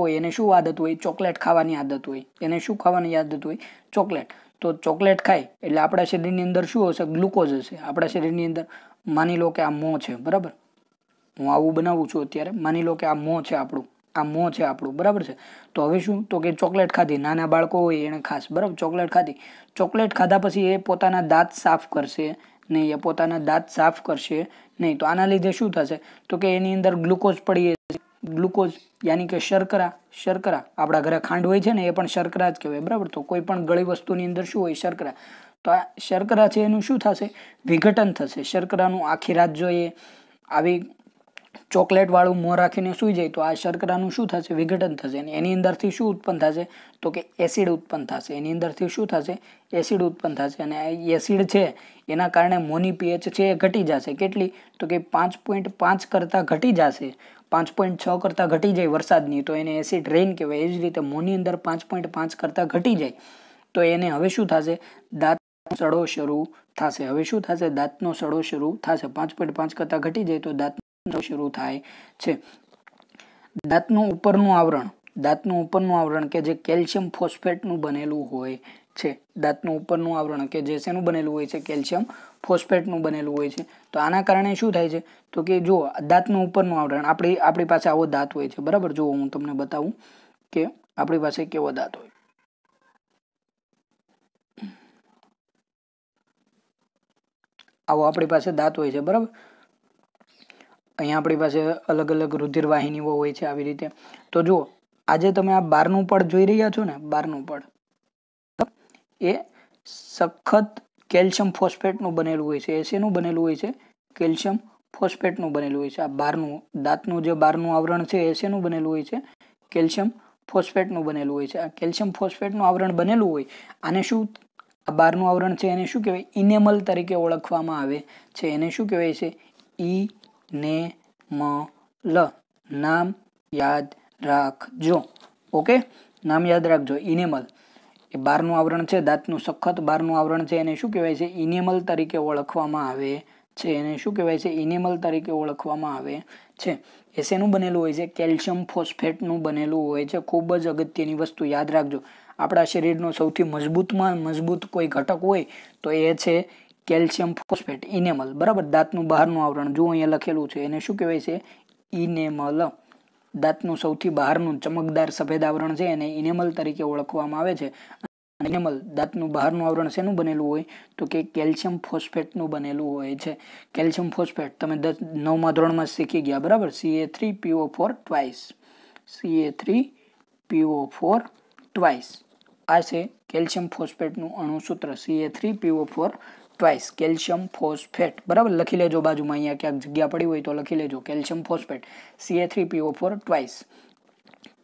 હોય એને શું આદત હોય? ચોકલેટ ખાવાની આદત હોય. એને શું ખાવાની આદત હોય? ચોકલેટ. તો ચોકલેટ ખાય એટલે આપણા શરીરની અંદર શું હશે? ગ્લુકોઝ હશે. આપણા શરીરની અંદર માની લો કે આ મોં છે, બરાબર, હું આવું બનાવું છું અત્યારે, માની લો કે આ મોં છે આપણું, બરાબર છે. તો હવે શું? તો કે ચોકલેટ ખાધી, નાના બાળકો હોય એને ખાસ, બરાબર, ચોકલેટ ખાધી. ચોકલેટ ખાધા પછી એ પોતાના દાંત સાફ કરશે નહીં. તો આના લીધે શું થશે? તો કે એની અંદર ગ્લુકોઝ પડી જશે. ગ્લુકોઝ યાની કે શર્કરા, આપણા ઘરે ખાંડ હોય છે ને, એ પણ શર્કરા જ કહેવાય, બરાબર. તો કોઈ પણ ગળી વસ્તુની અંદર શું હોય? શર્કરા. તો આ શર્કરા છે એનું શું થશે? વિઘટન થશે. શર્કરાનું આખી રાત જો એ આવી ચોકલેટ વાળું મોં રાખીને સુઈ જાય તો આ શર્કરાનું શું થશે? વિઘટન થશે. અને એની અંદરથી શું ઉત્પન્ન થશે? તો કે એસિડ ઉત્પન્ન થશે. એની અંદરથી શું થશે? એસિડ ઉત્પન્ન થશે. અને આ એસિડ છે એના કારણે મોંની pH છે એ ઘટી જશે. કેટલી? તો કે 5.5 કરતાં ઘટી જશે. 5.6 કરતાં ઘટી જાય વરસાદની તો એને એસિડ રેઇન કહેવાય. એ જ રીતે મોંની અંદર 5.5 કરતાં ઘટી જાય તો એને હવે શું થશે? દાંતનો સડો શરૂ થશે. હવે શું થશે? દાંતનો સડો શરૂ થશે. 5.5 કરતાં ઘટી જાય તો દાંતનો શરૂ થાય છે. દાંતનું ઉપરનું આવરણ કે જે કેલ્શિયમ ફોસ્ફેટનું બનેલું હોય છે. દાંતનું ઉપરનું આવરણ કે જે શેનું બનેલું હોય છે? કેલ્શિયમ ફોસ્ફેટનું બનેલું હોય છે. તો આના કારણે શું થાય છે? તો કે જો દાંતનું ઉપરનું આવરણ, આપણી પાસે આવો દાંત હોય છે, બરાબર. જો હું તમને બતાવું કે આપણી પાસે કેવો દાંત હોય. આવો આપણી પાસે દાંત હોય છે, બરાબર. અહીંયા આપણી પાસે અલગ અલગ રુધિર વાહિનીઓ હોય છે, આવી રીતે. તો જુઓ, આજે તમે આ બહારનું પડ જોઈ રહ્યા છો ને, બહારનું પડ એ સખત કેલ્શિયમ ફોસ્ફેટનું બનેલું હોય છે. એ શેનું બનેલું હોય છે? કેલ્શિયમ ફોસ્ફેટનું બનેલું હોય છે. આ બહારનું દાંતનું જે બહારનું આવરણ છે એ શેનું બનેલું હોય છે? કેલ્શિયમ ફોસ્ફેટનું બનેલું હોય છે. આ કેલ્શિયમ ફોસ્ફેટનું આવરણ બનેલું હોય આને શું? આ બહારનું આવરણ છે એને શું કહેવાય? ઇનેમલ તરીકે ઓળખવામાં આવે છે. એને શું કહેવાય છે? ઇનેમલ. નામ યાદ રાખજો. ઓકે, નામ યાદ રાખજો. ઇનેમલ એ બહારનું આવરણ છે, દાંતનું સખત બહારનું આવરણ છે, એને શું કહેવાય છે? ઇનેમલ તરીકે ઓળખવામાં આવે છે. એને શું કહેવાય છે? ઇનેમલ તરીકે ઓળખવામાં આવે છે. એ શેનું બનેલું હોય છે? કેલ્શિયમ ફોસ્ફેટનું બનેલું હોય છે. ખૂબ જ અગત્યની વસ્તુ યાદ રાખજો. આપણા શરીરનો સૌથી મજબૂત કોઈ ઘટક હોય તો એ છે કેલ્શિયમ ફોસ્ફેટ, ઇનેમલ, બરાબર. દાંતનું બહારનું આવરણ જો અહીંયા લખેલું છે એને શું કહેવાય છે? ઇનેમલ. દાંતનું સૌથી બહારનું ચમકદાર સફેદ આવરણ છે એને ઇનેમલ તરીકે ઓળખવામાં આવે છે. ઇનેમલ દાંતનું બહારનું આવરણ શેનું બનેલું હોય? તો કે કેલ્શિયમ ફોસ્ફેટનું બનેલું હોય છે. કેલ્શિયમ ફોસ્ફેટ તમે 9મા ધોરણમાં શીખી ગયા, બરાબર. Ca3PO4 twice. Ca3PO4 twice. આ છે કેલ્શિયમ ફોસ્ફેટનું અણુસૂત્ર. Ca3PO4 twice. કેલ્શિયમ ફોસ્ફેટ, બરાબર. લખી લેજો બાજુમાં, અહીંયા ક્યાંક જગ્યા પડી હોય તો લખી લેજો. Calcium phosphate Ca3PO4 twice.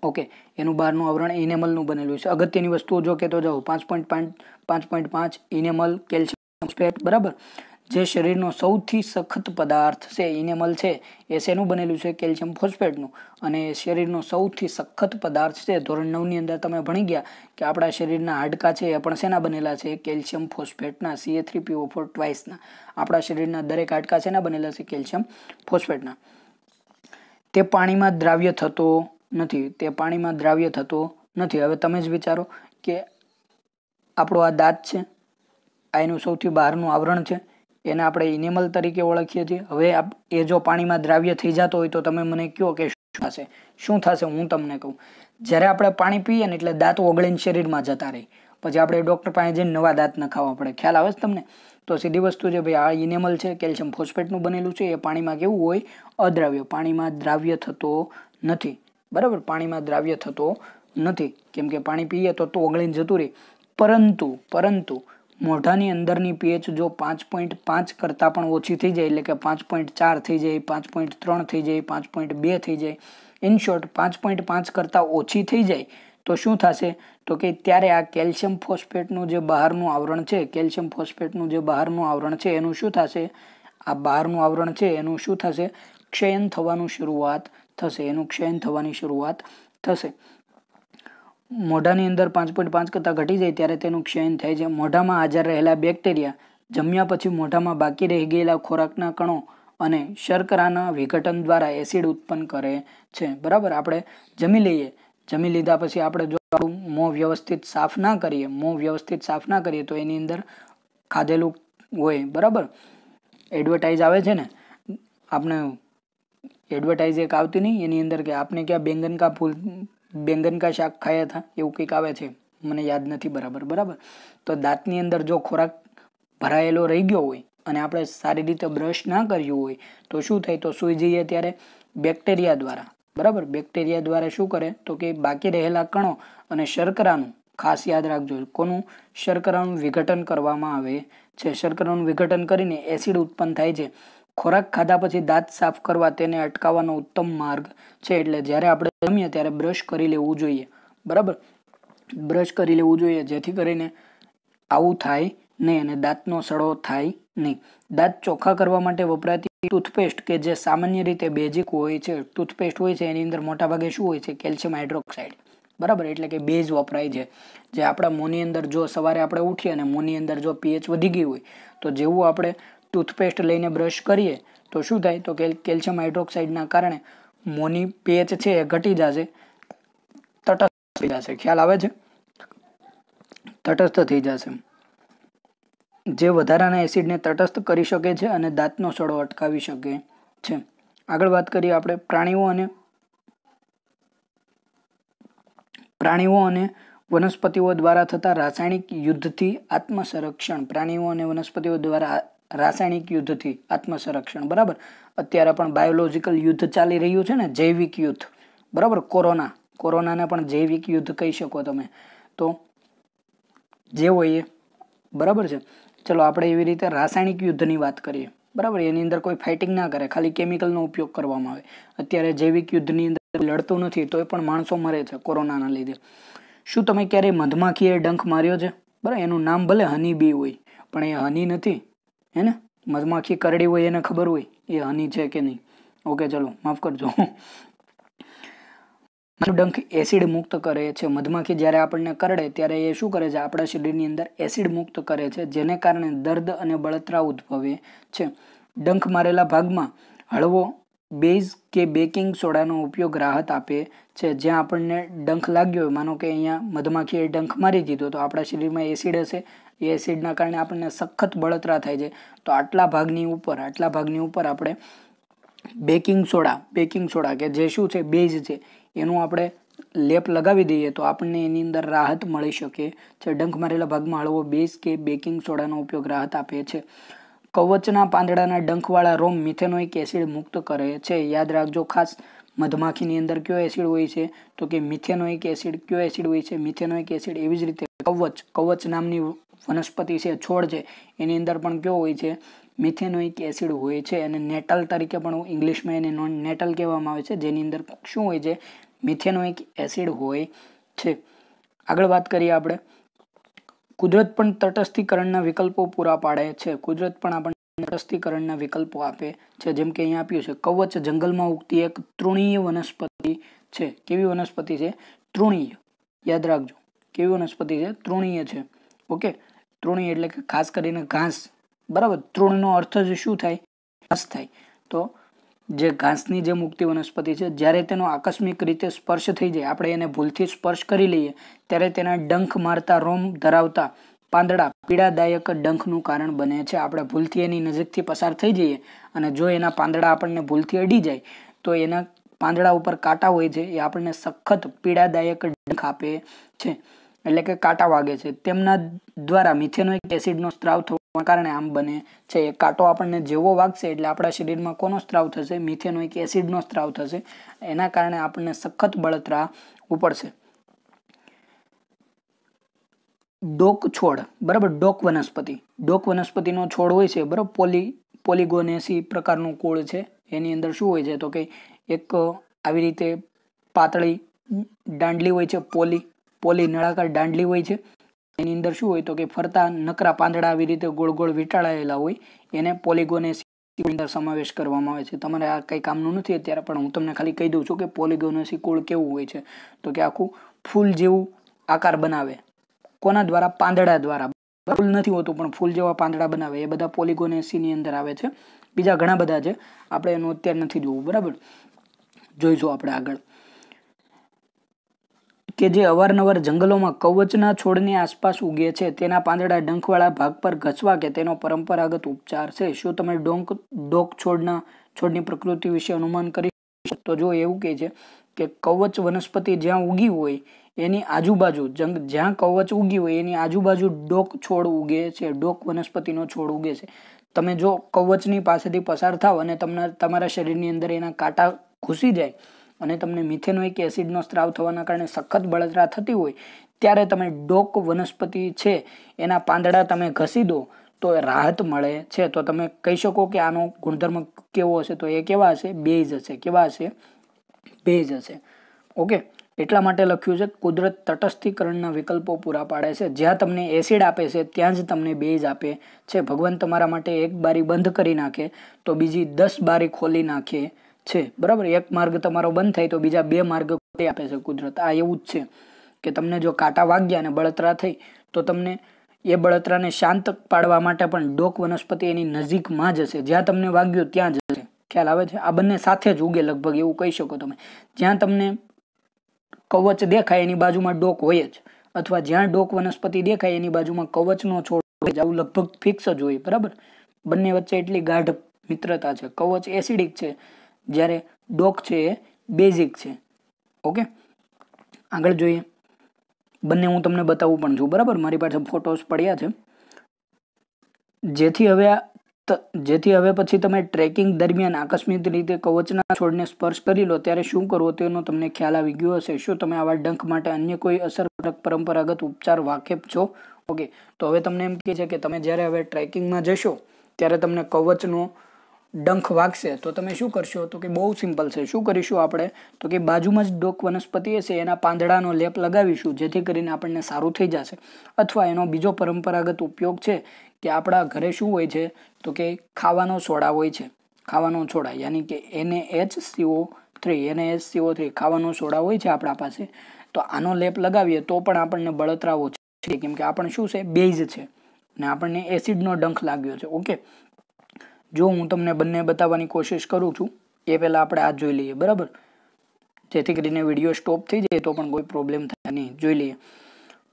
Okay, એનું બહારનું આવરણ ઇનેમલનું બનેલું છે. અગત્યની વસ્તુઓ જો કહેતો જાઓ. 5.5 ઇનેમલ, કેલ્શિયમ ફોસ્ફેટ, બરાબર. જે શરીરનો સૌથી સખત પદાર્થ છે ઇનેમલ છે એ શેનું બનેલું છે? કેલ્શિયમ ફોસ્ફેટનું. અને શરીરનો સૌથી સખત પદાર્થ છે, ધોરણ 9ની અંદર તમે ભણી ગયા કે આપણા શરીરના હાડકા છે એ પણ શેના બનેલા છે? કેલ્શિયમ ફોસ્ફેટના, Ca3PO4 ટ્વાઇસના. આપણા શરીરના દરેક હાડકા શેના બનેલા છે? કેલ્શિયમ ફોસ્ફેટના. તે પાણીમાં દ્રાવ્ય થતો નથી. હવે તમે જ વિચારો કે આપણો આ દાંત છે, આ એનું સૌથી બહારનું આવરણ છે, એને આપણે ઇનેમલ તરીકે ઓળખીએ છીએ. હવે એ જો પાણીમાં દ્રાવ્ય થઈ જતો હોય તો તમે મને કહો કે શું થશે? હું તમને કહું. જ્યારે આપણે પાણી પીએ ને એટલે દાંત ઓગળીને શરીરમાં જતા રહે. પછી આપણે ડોક્ટર પાસે જઈને નવા દાંત નખાવવા પડે. ખ્યાલ આવે છે તમને? તો સીધી વસ્તુ છે ભાઈ, આ ઇનેમલ છે, કેલ્શિયમ ફોસ્ફેટનું બનેલું છે. એ પાણીમાં કેવું હોય? અદ્રાવ્ય. પાણીમાં દ્રાવ્ય થતો નથી, બરાબર. પાણીમાં દ્રાવ્ય થતો નથી કેમ કે પાણી પીએ તો ઓગળીને જતું રહે. પરંતુ મોઢાની અંદરની pH જો 5.5 કરતાં પણ ઓછી થઈ જાય, એટલે કે 5.4 થઈ જાય, 5.3 થઈ જાય, 5.2 થઈ જાય, ઇન શોર્ટ 5.5 કરતાં ઓછી થઈ જાય તો શું થશે તો કે ત્યારે આ કેલ્શિયમ ફોસ્ફેટનું જે બહારનું આવરણ છે, કેલ્શિયમ ફોસ્ફેટનું જે બહારનું આવરણ છે એનું શું થશે, આ બહારનું આવરણ છે એનું શું થશે, ક્ષયન થવાનું શરૂઆત થશે, એનું ક્ષયન થવાની શરૂઆત થશે. મોઢાની અંદર 5.5 કરતાં ઘટી જાય ત્યારે તેનું ક્ષયન થાય છે. મોઢામાં હાજર રહેલા બેક્ટેરિયા જમ્યા પછી મોઢામાં બાકી રહી ગયેલા ખોરાકના કણો અને શર્કરાના વિઘટન દ્વારા એસિડ ઉત્પન્ન કરે છે. બરાબર, આપણે જમી લઈએ, જમી લીધા પછી આપણે જો મોં વ્યવસ્થિત સાફ ના કરીએ તો એની અંદર ખાધેલું હોય, બરાબર. એડવર્ટાઇઝ આવે છે ને, આપણે એડવર્ટાઇઝ એક આવતી નહીં એની અંદર કે આપને ક્યાં બેંગન કા શાક ખાયા था, એવું કંઈક આવે છે, મને યાદ નથી બરાબર. તો દાંતની અંદર જો ખોરાક ભરાયેલો રહી ગયો હોય અને આપણે સારી રીતે બ્રશ ના કર્યું હોય તો શું થાય, તો સૂઈ જઈએ ત્યારે બેક્ટેરિયા દ્વારા, બરાબર, બેક્ટેરિયા દ્વારા શું કરે તો કે બાકી રહેલા કણો અને શર્કરાનું, ખાસ યાદ રાખજો કોનું, શર્કરાનું વિઘટન કરવામાં આવે છે. શર્કરાનું વિઘટન કરીને એસિડ ઉત્પન્ન થાય છે. ખોરાક ખાધા પછી દાંત સાફ કરવા તેને અટકાવવાનો ઉત્તમ માર્ગ છે. એટલે જ્યારે આપણે જમીએ ત્યારે બ્રશ કરી લેવું જોઈએ, બરાબર, બ્રશ કરી લેવું જોઈએ જેથી કરીને આવું થાય નહીં અને દાંતનો સડો થાય નહીં. દાંત ચોખ્ખા કરવા માટે વપરાતી ટૂથપેસ્ટ કે જે સામાન્ય રીતે બેઝિક હોય છે, ટૂથપેસ્ટ હોય છે એની અંદર મોટાભાગે શું હોય છે, કેલ્શિયમ હાઇડ્રોક્સાઇડ, બરાબર, એટલે કે બેઝ વપરાય છે. જે આપણા મોંની અંદર જો સવારે આપણે ઉઠીએ અને મોંની અંદર જો પીએચ વધી ગઈ હોય તો જેવું આપણે ટૂથપેસ્ટ લઈને બ્રશ કરીએ તો શું થાય, તો કેલ્શિયમ હાઇડ્રોક્સાઇડના કારણે મોંની પીએચ છે એ ઘટી જશે, તટસ્થ થઈ જશે. ખ્યાલ આવે છે, તટસ્થ થઈ જશે, જે વધારાના એસિડને તટસ્થ કરી શકે છે અને દાંતનો સડો અટકાવી શકે છે. આગળ વાત કરીએ આપણે પ્રાણીઓ અને વનસ્પતિઓ દ્વારા થતા રાસાયણિક યુદ્ધથી આત્મસંરક્ષણ. પ્રાણીઓ અને વનસ્પતિઓ દ્વારા રાસાયણિક યુદ્ધથી આત્મસંરક્ષણ, બરાબર. અત્યારે પણ બાયોલોજિકલ યુદ્ધ ચાલી રહ્યું છે ને, જૈવિક યુદ્ધ, બરાબર. કોરોનાને પણ જૈવિક યુદ્ધ કહી શકો તમે. તો જે હોય એ, બરાબર છે. ચલો આપણે એવી રીતે રાસાયણિક યુદ્ધની વાત કરીએ, બરાબર. એની અંદર કોઈ ફાઇટિંગ ના કરે, ખાલી કેમિકલનો ઉપયોગ કરવામાં આવે. અત્યારે જૈવિક યુદ્ધની અંદર લડતું નથી તોય પણ માણસો મરે છે કોરોનાના લીધે. શું તમે ક્યારેય મધમાખીએ ડંખ માર્યો છે, બરાબર. એનું નામ ભલે હની બી હોય પણ એ હની નથી, હે ને. મધમાખી કરડી હોય એને ખબર હોય એ હની છે કે નહીં. ઓકે, ચલો માફ કરજો. ડંખ એસિડ મુક્ત કરે છે. મધમાખી જ્યારે આપણને કરડે ત્યારે એ શું કરે છે, આપણા શરીરની અંદર એસિડ મુક્ત કરે છે, જેને કારણે દર્દ અને બળતરા ઉદ્ભવે છે. ડંખ મારેલા ભાગમાં હળવો બેઝ કે બેકિંગ સોડાનો ઉપયોગ રાહત આપે છે. જ્યાં આપણને ડંખ લાગ્યો હોય, માનો કે અહીંયા મધમાખીએ ડંખ મારી દીધો તો આપણા શરીરમાં એસિડ હશે, એ એસિડના કારણે આપણને સખત બળતરા થાય છે. તો આટલા ભાગની ઉપર આપણે બેકિંગ સોડા કે જે શું છે, બેઝ છે, એનું આપણે લેપ લગાવી દઈએ તો આપણને એની અંદર રાહત મળી શકે છે. ડંખ મારેલા ભાગમાં હળવો બેઝ કે બેકિંગ સોડાનો ઉપયોગ રાહત આપે છે. કવચના પાંદડાના ડંખવાળા રોમ મિથેનોઇક એસિડ મુક્ત કરે છે. યાદ રાખજો ખાસ, મધમાખીની અંદર કયો એસિડ હોય છે, તો કે મિથેનોઇક એસિડ. કયો એસિડ હોય છે, મિથેનોઇક એસિડ. એવી જ રીતે કવચ નામની વનસ્પતિ છે, છોડ છે, એની અંદર પણ કયો હોય છે, મિથેનોઇક એસિડ હોય છે. અને નેટલ તરીકે પણ ઇંગ્લિશમાં એને નેટલ કહેવામાં આવે છે, જેની અંદર શું હોય છે, મિથેનોઇક એસિડ હોય છે. આગળ વાત કરીએ આપણે, કુદરત પણ તટસ્થીકરણના વિકલ્પો પૂરા પાડે છે. કુદરત પણ આપણને તટસ્થીકરણના વિકલ્પો આપે છે. જેમ કે અહીંયા આપ્યું છે, કવચ જંગલમાં ઉગતી એક તૃણીય વનસ્પતિ છે. કેવી વનસ્પતિ છે, તૃણીય. યાદ રાખજો, કેવી વનસ્પતિ છે, તૃણીય છે. ઓકે, તૃણીય એટલે કે ખાસ કરીને ઘાસ, બરાબર. તૃણનો અર્થ જ શું થાય, ઘાસ થાય. તો જે ઘાસની જે મુક્તિ વનસ્પતિ છે, જ્યારે તેનો આકસ્મિક રીતે સ્પર્શ થઈ જાય, આપણે એને ભૂલથી સ્પર્શ કરી લઈએ ત્યારે તેના ડંખ મારતા રોમ ધરાવતા પાંદડા પીડાદાયક ડંખનું કારણ બને છે. આપણે ભૂલથી એની નજીકથી પસાર થઈ જઈએ અને જો એના પાંદડા આપણને ભૂલથી અડી જાય તો એના પાંદડા ઉપર કાંટા હોય છે, એ આપણને સખત પીડાદાયક ડંખ આપે છે, એટલે કે કાંટા વાગે છે. તેમના દ્વારા મિથેનોઇક એસિડનો સ્ત્રાવ થવાના કારણે આમ બને છે. એ કાંટો આપણને જેવો વાગશે એટલે આપણા શરીરમાં કોનો સ્ત્રાવ થશે, મિથેનોઇક એસિડનો સ્ત્રાવ થશે. એના કારણે આપણને સખત બળતરા ઉપડશે. ડોક છોડ, બરાબર. ડોક વનસ્પતિનો છોડ હોય છે, બરાબર. પોલિગોનેસી પ્રકારનું કુળ છે. એની અંદર શું હોય છે, તો કે એક આવી રીતે પાતળી દાંડલી હોય છે, પોલી નળાકાર દાંડલી હોય છે. એની અંદર શું હોય તો કે ફરતા નકરા પાંદડા આવી રીતે ગોળ ગોળ વીંટાળાયેલા હોય, એને પોલિગોનેસી અંદર સમાવેશ કરવામાં આવે છે. તમારે આ કંઈ કામનું નથી અત્યારે, પણ હું તમને ખાલી કહી દઉં છું કે પોલિગોનેસી કુળ કેવું હોય છે તો કે આખું ફૂલ જેવું આકાર બનાવે. કોના દ્વારા? પાંદડા દ્વારા. ફૂલ નથી હોતું પણ ફૂલ જેવા પાંદડા બનાવે, એ બધા પોલિગોનેસીની અંદર આવે છે. બીજા ઘણા બધા છે, આપણે એનું અત્યારે નથી જોવું, બરાબર. જોઈશું આપણે આગળ કે જે અવારનવાર જંગલોમાં કવચના છોડની આસપાસ ઉગે છે તેના પાંદડા ડંખવાળા ભાગ પર ઘસવા કે તેનો પરંપરાગત ઉપચાર છે. શું તમે ડોક છોડની પ્રકૃતિ વિશે અનુમાન કરી શકો? તો જો એવું કહે છે કે કવચ વનસ્પતિ જ્યાં ઉગી હોય એની આજુબાજુ, જ્યાં કવચ ઉગી હોય એની આજુબાજુ ડોક છોડ ઉગે છે, ડોક વનસ્પતિનો છોડ ઉગે છે. તમે જો કવચની પાસેથી પસાર થાવ અને તમારા શરીરની અંદર એના કાંટા ઘૂસી જાય અને તમને મિથેનોઇક એસિડનો સ્ત્રાવ થવાના કારણે સખત બળતરા થતી હોય, ત્યારે તમે ડોક વનસ્પતિ છે એના પાંદડા તમે ઘસી દો તો રાહત મળે છે. તો તમે કહી શકો કે આનો ગુણધર્મ કેવો હશે? તો એ કેવા હશે? બેઝ હશે. કેવા હશે? બેઝ હશે. ઓકે, એટલા માટે લખ્યું છે કુદરત તટસ્થીકરણના વિકલ્પો પૂરા પાડે છે. જ્યાં તમને એસિડ આપે છે ત્યાં જ તમને બેઝ આપે છે. ભગવાન તમારા માટે એક બારી બંધ કરી નાખે તો બીજી 10 બારી ખોલી નાખે છે, બરાબર. એક માર્ગ તમારો બંધ થાય તો બીજા 2 માર્ગ ખોલી આપે છે કુદરત. આ એવું જ છે કે તમને જો કાંટા વાગ્યા અને બળતરા થઈ તો તમને એ બળતરાને શાંત પાડવા માટે પણ ડોક વનસ્પતિ એની નજીકમાં જ હશે. જ્યાં તમને વાગ્યું ત્યાં જ હશે. ખ્યાલ આવે છે? આ બંને સાથે જ ઉગે લગભગ, એવું કહી શકો તમે. જ્યાં તમને કવચ દેખાય એની બાજુમાં ડોક હોય જ, અથવા જ્યાં ડોક વનસ્પતિ દેખાય એની બાજુમાં કવચનો છોડ હોય જ. આવું લગભગ ફિક્સ જ હોય, બરાબર. બંને વચ્ચે એટલી ગાઢ મિત્રતા છે. કવચ એસિડિક છે જ્યારે ડોક છે એ બેઝિક છે. ઓકે, આગળ જોઈએ. બંને હું તમને બતાવું પણ છું, બરાબર. મારી પાસે ફોટોસ પડ્યા છે. જેથી હવે પછી તમે ટ્રેકિંગ દરમિયાન આકસ્મિક રીતે કવચના છોડને સ્પર્શ કરી લો ત્યારે શું કરવો તેનો તમને ખ્યાલ આવી ગયો હશે. શું તમે આવા ડંખ માટે અન્ય કોઈ અસરકારક પરંપરાગત ઉપચાર વાકેફ છો? ઓકે, તો હવે તમને એમ કહે છે કે તમે જ્યારે હવે ટ્રેકિંગમાં જશો ત્યારે તમને કવચનો ડંખ વાગશે તો તમે શું કરશો? તો કે બહુ સિમ્પલ છે. શું કરીશું આપણે? તો કે બાજુમાં જ ડોક વનસ્પતિ હશે એના પાંદડાનો લેપ લગાવીશું, જેથી કરીને આપણને સારું થઈ જશે. અથવા એનો બીજો પરંપરાગત ઉપયોગ છે કે આપણા ઘરે શું હોય છે તો કે ખાવાનો સોડા હોય છે. ખાવાનો સોડા યાની કે NaHCO3 ખાવાનો સોડા હોય છે આપણા પાસે. તો આનો લેપ લગાવીએ તો પણ આપણને બળતરાવો છે, કેમ કે આપણે શું છે? બેઝ છે ને આપણને એસિડનો ડંખ લાગ્યો છે. ઓકે, જો હું તમને બંને બતાવવાની કોશિશ કરું છું એ પહેલા આપણે આ જોઈ લઈએ, બરાબર. જેથી કરીને વિડીયો સ્ટોપ થઈ જાય તો પણ કોઈ પ્રોબ્લેમ થાય નહીં. જોઈ લઈએ.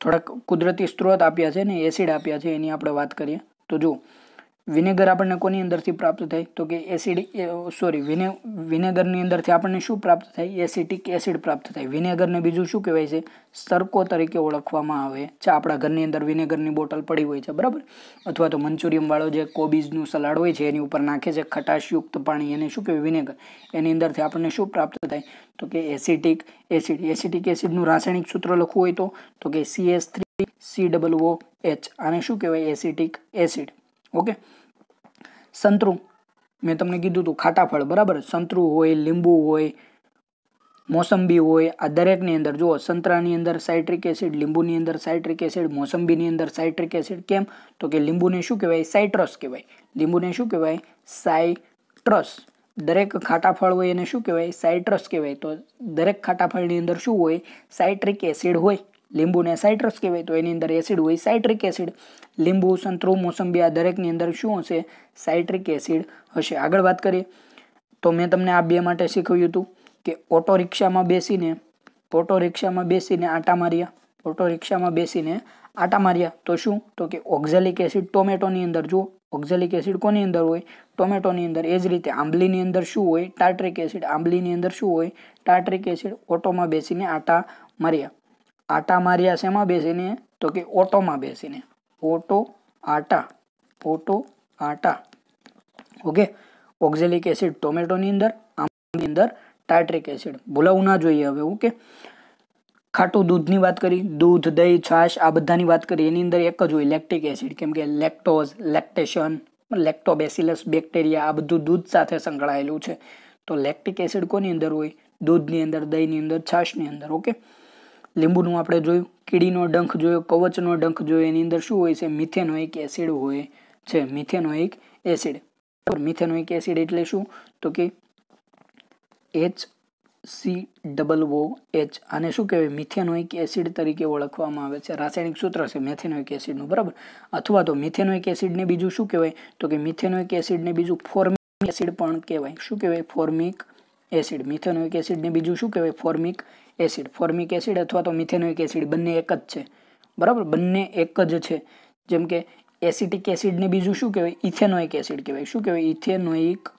થોડાક કુદરતી સ્ત્રોત આપ્યા છે ને એસિડ આપ્યા છે, એની આપણે વાત કરીએ તો જો વિનેગર આપણને કોની અંદરથી પ્રાપ્ત થાય તો કે વિનેગરની અંદરથી આપણને શું પ્રાપ્ત થાય? એસિટિક એસિડ પ્રાપ્ત થાય. વિનેગરને બીજું શું કહેવાય છે? સરકો તરીકે ઓળખવામાં આવે છે. આપણા ઘરની અંદર વિનેગરની બોટલ પડી હોય છે, બરાબર. અથવા તો મંચુરિયમ વાળો જે કોબીજનું સલાડ હોય છે એની ઉપર નાખે છે ખટાશયુક્ત પાણી, એને શું કહેવાય? વિનેગર. એની અંદરથી આપણને શું પ્રાપ્ત થાય તો કે એસિટિક એસિડ. એસિટિક એસિડનું રાસાયણિક સૂત્ર લખવું હોય તો કે CH3COOH. આને શું કહેવાય? Acetic acid. ઓકે, સંતરું મેં તમને કીધું હતું ખાટા ફળ, બરાબર. સંતરું હોય, લીંબુ હોય, મોસંબી હોય, આ દરેકની અંદર જુઓ સંતરાની અંદર સાઇટ્રિક એસિડ, લીંબુની અંદર સાઇટ્રિક એસિડ, મોસંબીની અંદર સાઇટ્રિક એસિડ. કેમ? તો કે લીંબુને શું કહેવાય? સાઇટ્રસ કહેવાય. લીંબુને શું કહેવાય? સાઇટ્રસ. દરેક ખાટા ફળ હોય એને શું કહેવાય? સાઇટ્રસ કહેવાય. તો દરેક ખાટા ફળની અંદર શું હોય? સાઇટ્રિક એસિડ હોય. લીંબુને સાઇટ્રસ કહેવાય તો એની અંદર એસિડ હોય સાઇટ્રિક એસિડ. લીંબુ, સંતરું, મોસંબી આ દરેકની અંદર શું હશે? સાઇટ્રિક એસિડ હશે. આગળ વાત કરીએ તો મેં તમને આ બે માટે શીખવ્યું હતું કે ઓટો રિક્ષામાં બેસીને આટા માર્યા તો શું? તો કે ઓક્ઝેલિક એસિડ ટોમેટોની અંદર. જુઓ ઓક્ઝેલિક એસિડ કોની અંદર હોય? ટોમેટોની અંદર. એ જ રીતે આંબલીની અંદર શું હોય? ટાર્ટ્રિક એસિડ. આંબલીની અંદર શું હોય? ટાર્ટ્રિક એસિડ. ઓટોમાં બેસીને આટા માર્યા. આટા માર્યા શેમાં બેસીને? તો કે ઓટોમાં બેસીને. ઓટો આટા. ઓકે, ઓક્ઝેલિક એસિડ ટોમેટોની અંદર, આંબલીની અંદર ટાર્ટ્રિક એસિડ. ભૂલાવું ના જોઈએ હવે. ઓકે, ખાટું દૂધની વાત કરી, દૂધ, દહીં, છાશ આ બધાની વાત કરી. એની અંદર એક જ હોય લેક્ટિક એસિડ, કેમ કે લેક્ટોઝ, લેક્ટેશન, લેક્ટોબેસિલસ બેક્ટેરિયા આ બધું દૂધ સાથે સંકળાયેલું છે. તો લેક્ટિક એસિડ કોની અંદર હોય? દૂધની અંદર, દહીંની અંદર, છાશની અંદર. ઓકે, લીંબુનું આપણે જોયું, કીડીનો ડંખ જોયો, કવચનો ડંખ જોયો. એની અંદર શું હોય છે? મિથેનોઇક એસિડ હોય છે. Methanoic acid. મિથેનોઇક એસિડ એટલે શું? તો કે HCOOH. આને શું કહેવાય? મિથેનોઇક એસિડ તરીકે ઓળખવામાં આવે છે. રાસાયણિક સૂત્ર છે મિથેનોઇક એસિડનું, બરાબર. અથવા તો મિથેનોઇક એસિડને બીજું શું કહેવાય? તો કે મિથેનોઇક એસિડને બીજું ફોર્મિક એસિડ પણ કહેવાય. શું કહેવાય? Formic acid. મિથેનોઇક એસિડને બીજું શું કહેવાય? Formic acid. ફોર્મિક એસિડ અથવા તો મિથેનોઇક એસિડ બંને એક જ છે, બરાબર. બંને એક જ છે. જેમ કે એસિટિક એસિડને બીજું શું કહેવાય? ઇથેનોઇક એસિડ કહેવાય. શું કહેવાય? Ethanoic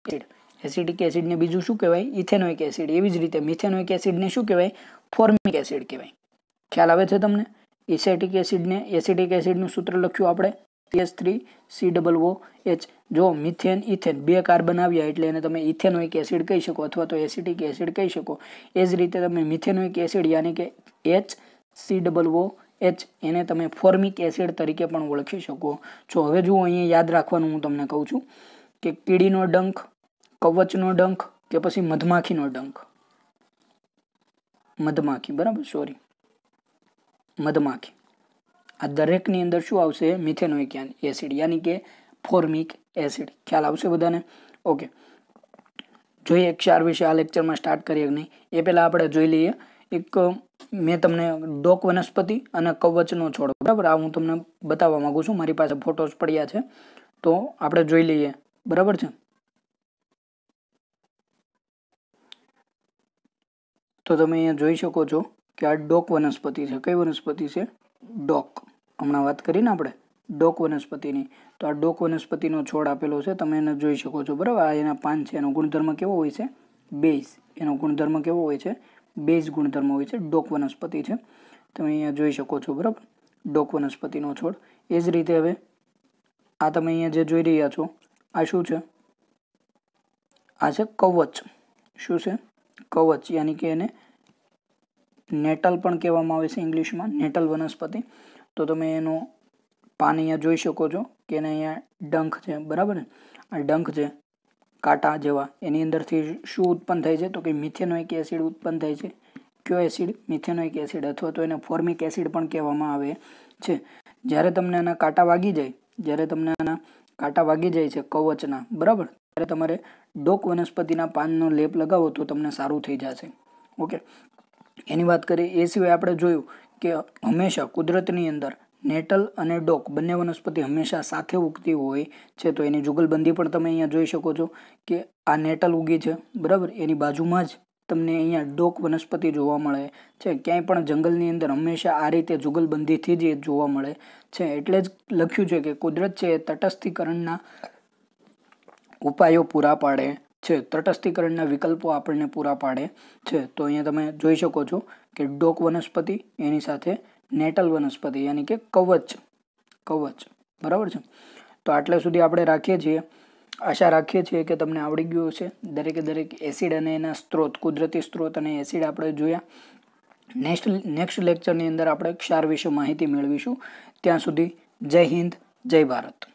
acid. એસિટિક એસિડને બીજું શું કહેવાય? Ethanoic acid. એવી જ રીતે મિથેનોઇક એસિડને શું કહેવાય? ફોર્મિક એસિડ કહેવાય. ખ્યાલ આવે છે તમને? એસિટિક એસિડનું સૂત્ર લખ્યું આપણે CH3COOH. જો મિથેન ઇથેન બે કાર્બન આવ્યા એટલે એને તમે ઇથેનોઇક એસિડ કહી શકો અથવા તો એસિટિક એસિડ કહી શકો. એ જ રીતે તમે મિથેનોઇક એસિડ યાની કે HCOOH એને તમે ફોર્મિક એસિડ તરીકે પણ ઓળખી શકો છો. હવે જુઓ, અહીંયા યાદ રાખવાનું હું તમને કહું છું કે કીડીનો ડંખ, કવચનો ડંખ કે પછી મધમાખીનો ડંખ. મધમાખી, બરાબર, સોરી, મધમાખી. આ દરેકની અંદર શું આવશે? મિથેનોઇક એસિડ યાની કે ફોર્મિક એસિડ. ખ્યાલ આવશે બધાને? ઓકે, જોઈએ ક્ષાર વિશે આ લેક્ચરમાં સ્ટાર્ટ કરીએ કે નહીં એ પહેલાં આપણે જોઈ લઈએ. એક મેં તમને ડોક વનસ્પતિ અને કવચનો છોડ, બરાબર, આ હું તમને બતાવવા માંગુ છું. મારી પાસે ફોટોસ પડ્યા છે તો આપણે જોઈ લઈએ, બરાબર છે. તો તમે અહીંયા જોઈ શકો છો કે આ ડોક વનસ્પતિ છે. કઈ વનસ્પતિ છે? ડોક. હમણાં વાત કરીને આપણે ડોક વનસ્પતિની. તો આ ડોક વનસ્પતિનો છોડ આપેલો છે, તમે એને જોઈ શકો છો, બરાબર. આ એના પાન છે. એનો ગુણધર્મ કેવો હોય છે? બેઝ. એનો ગુણધર્મ કેવો હોય છે? બેઝ ગુણધર્મ હોય છે. ડોક વનસ્પતિ છે, તમે અહીંયા જોઈ શકો છો, બરાબર. ડોક વનસ્પતિનો છોડ. એ જ રીતે હવે આ તમે અહીંયા જે જોઈ રહ્યા છો આ શું છે? આ છે કવચ. શું છે? કવચ યાની કે એને નેટલ પણ કહેવામાં આવે છે ઇંગ્લિશમાં, નેટલ વનસ્પતિ. તો તમે એનો પાન અહીંયા જોઈ શકો છો કે એને અહીંયા ડંખ છે, બરાબર ને. આ ડંખ છે કાંટા જેવા. એની અંદરથી શું ઉત્પન્ન થાય છે? તો કે મિથેનોઇક એસિડ ઉત્પન્ન થાય છે. કયો એસિડ? મિથેનોઇક એસિડ, અથવા તો એને ફોર્મિક એસિડ પણ કહેવામાં આવે છે. જ્યારે તમને આના કાંટા વાગી જાય, છે કવચના, બરાબર, ત્યારે તમારે ડોક વનસ્પતિના પાનનો લેપ લગાવો તો તમને સારું થઈ જશે. ઓકે, એની વાત કરીએ. એ સિવાય આપણે જોયું કે હંમેશા કુદરતની અંદર નેટલ અને ડોક બંને વનસ્પતિ હંમેશા સાથે ઉગતી હોય છે. તો એની જુગલબંધી પણ તમે અહીંયા જોઈ શકો છો કે આ નેટલ ઉગી છે, બરાબર. એની બાજુમાં જ તમને અહીંયા ડોક વનસ્પતિ જોવા મળે છે. ક્યાંય પણ જંગલની અંદર હંમેશા આ રીતે જુગલબંધીથી જ એ જોવા મળે છે. એટલે જ લખ્યું છે કે કુદરત છે એ તટસ્થીકરણના ઉપાયો પૂરા પાડે છે, તટસ્થીકરણના વિકલ્પો આપણને પૂરા પાડે છે. તો અહીંયા તમે જોઈ શકો છો કે ડોક વનસ્પતિ એની સાથે નેટલ વનસ્પતિ યાની કે કવચ, બરાબર છે. તો આટલે સુધી આપણે રાખીએ છીએ. આશા રાખીએ છીએ કે તમને આવડી ગયું હશે. દરેક એસિડ અને એના સ્ત્રોત, કુદરતી સ્ત્રોત અને એસિડ આપણે જોયા. નેક્સ્ટ લેક્ચરની અંદર આપણે ક્ષાર વિશે માહિતી મેળવીશું. ત્યાં સુધી જય હિન્દ, જય ભારત.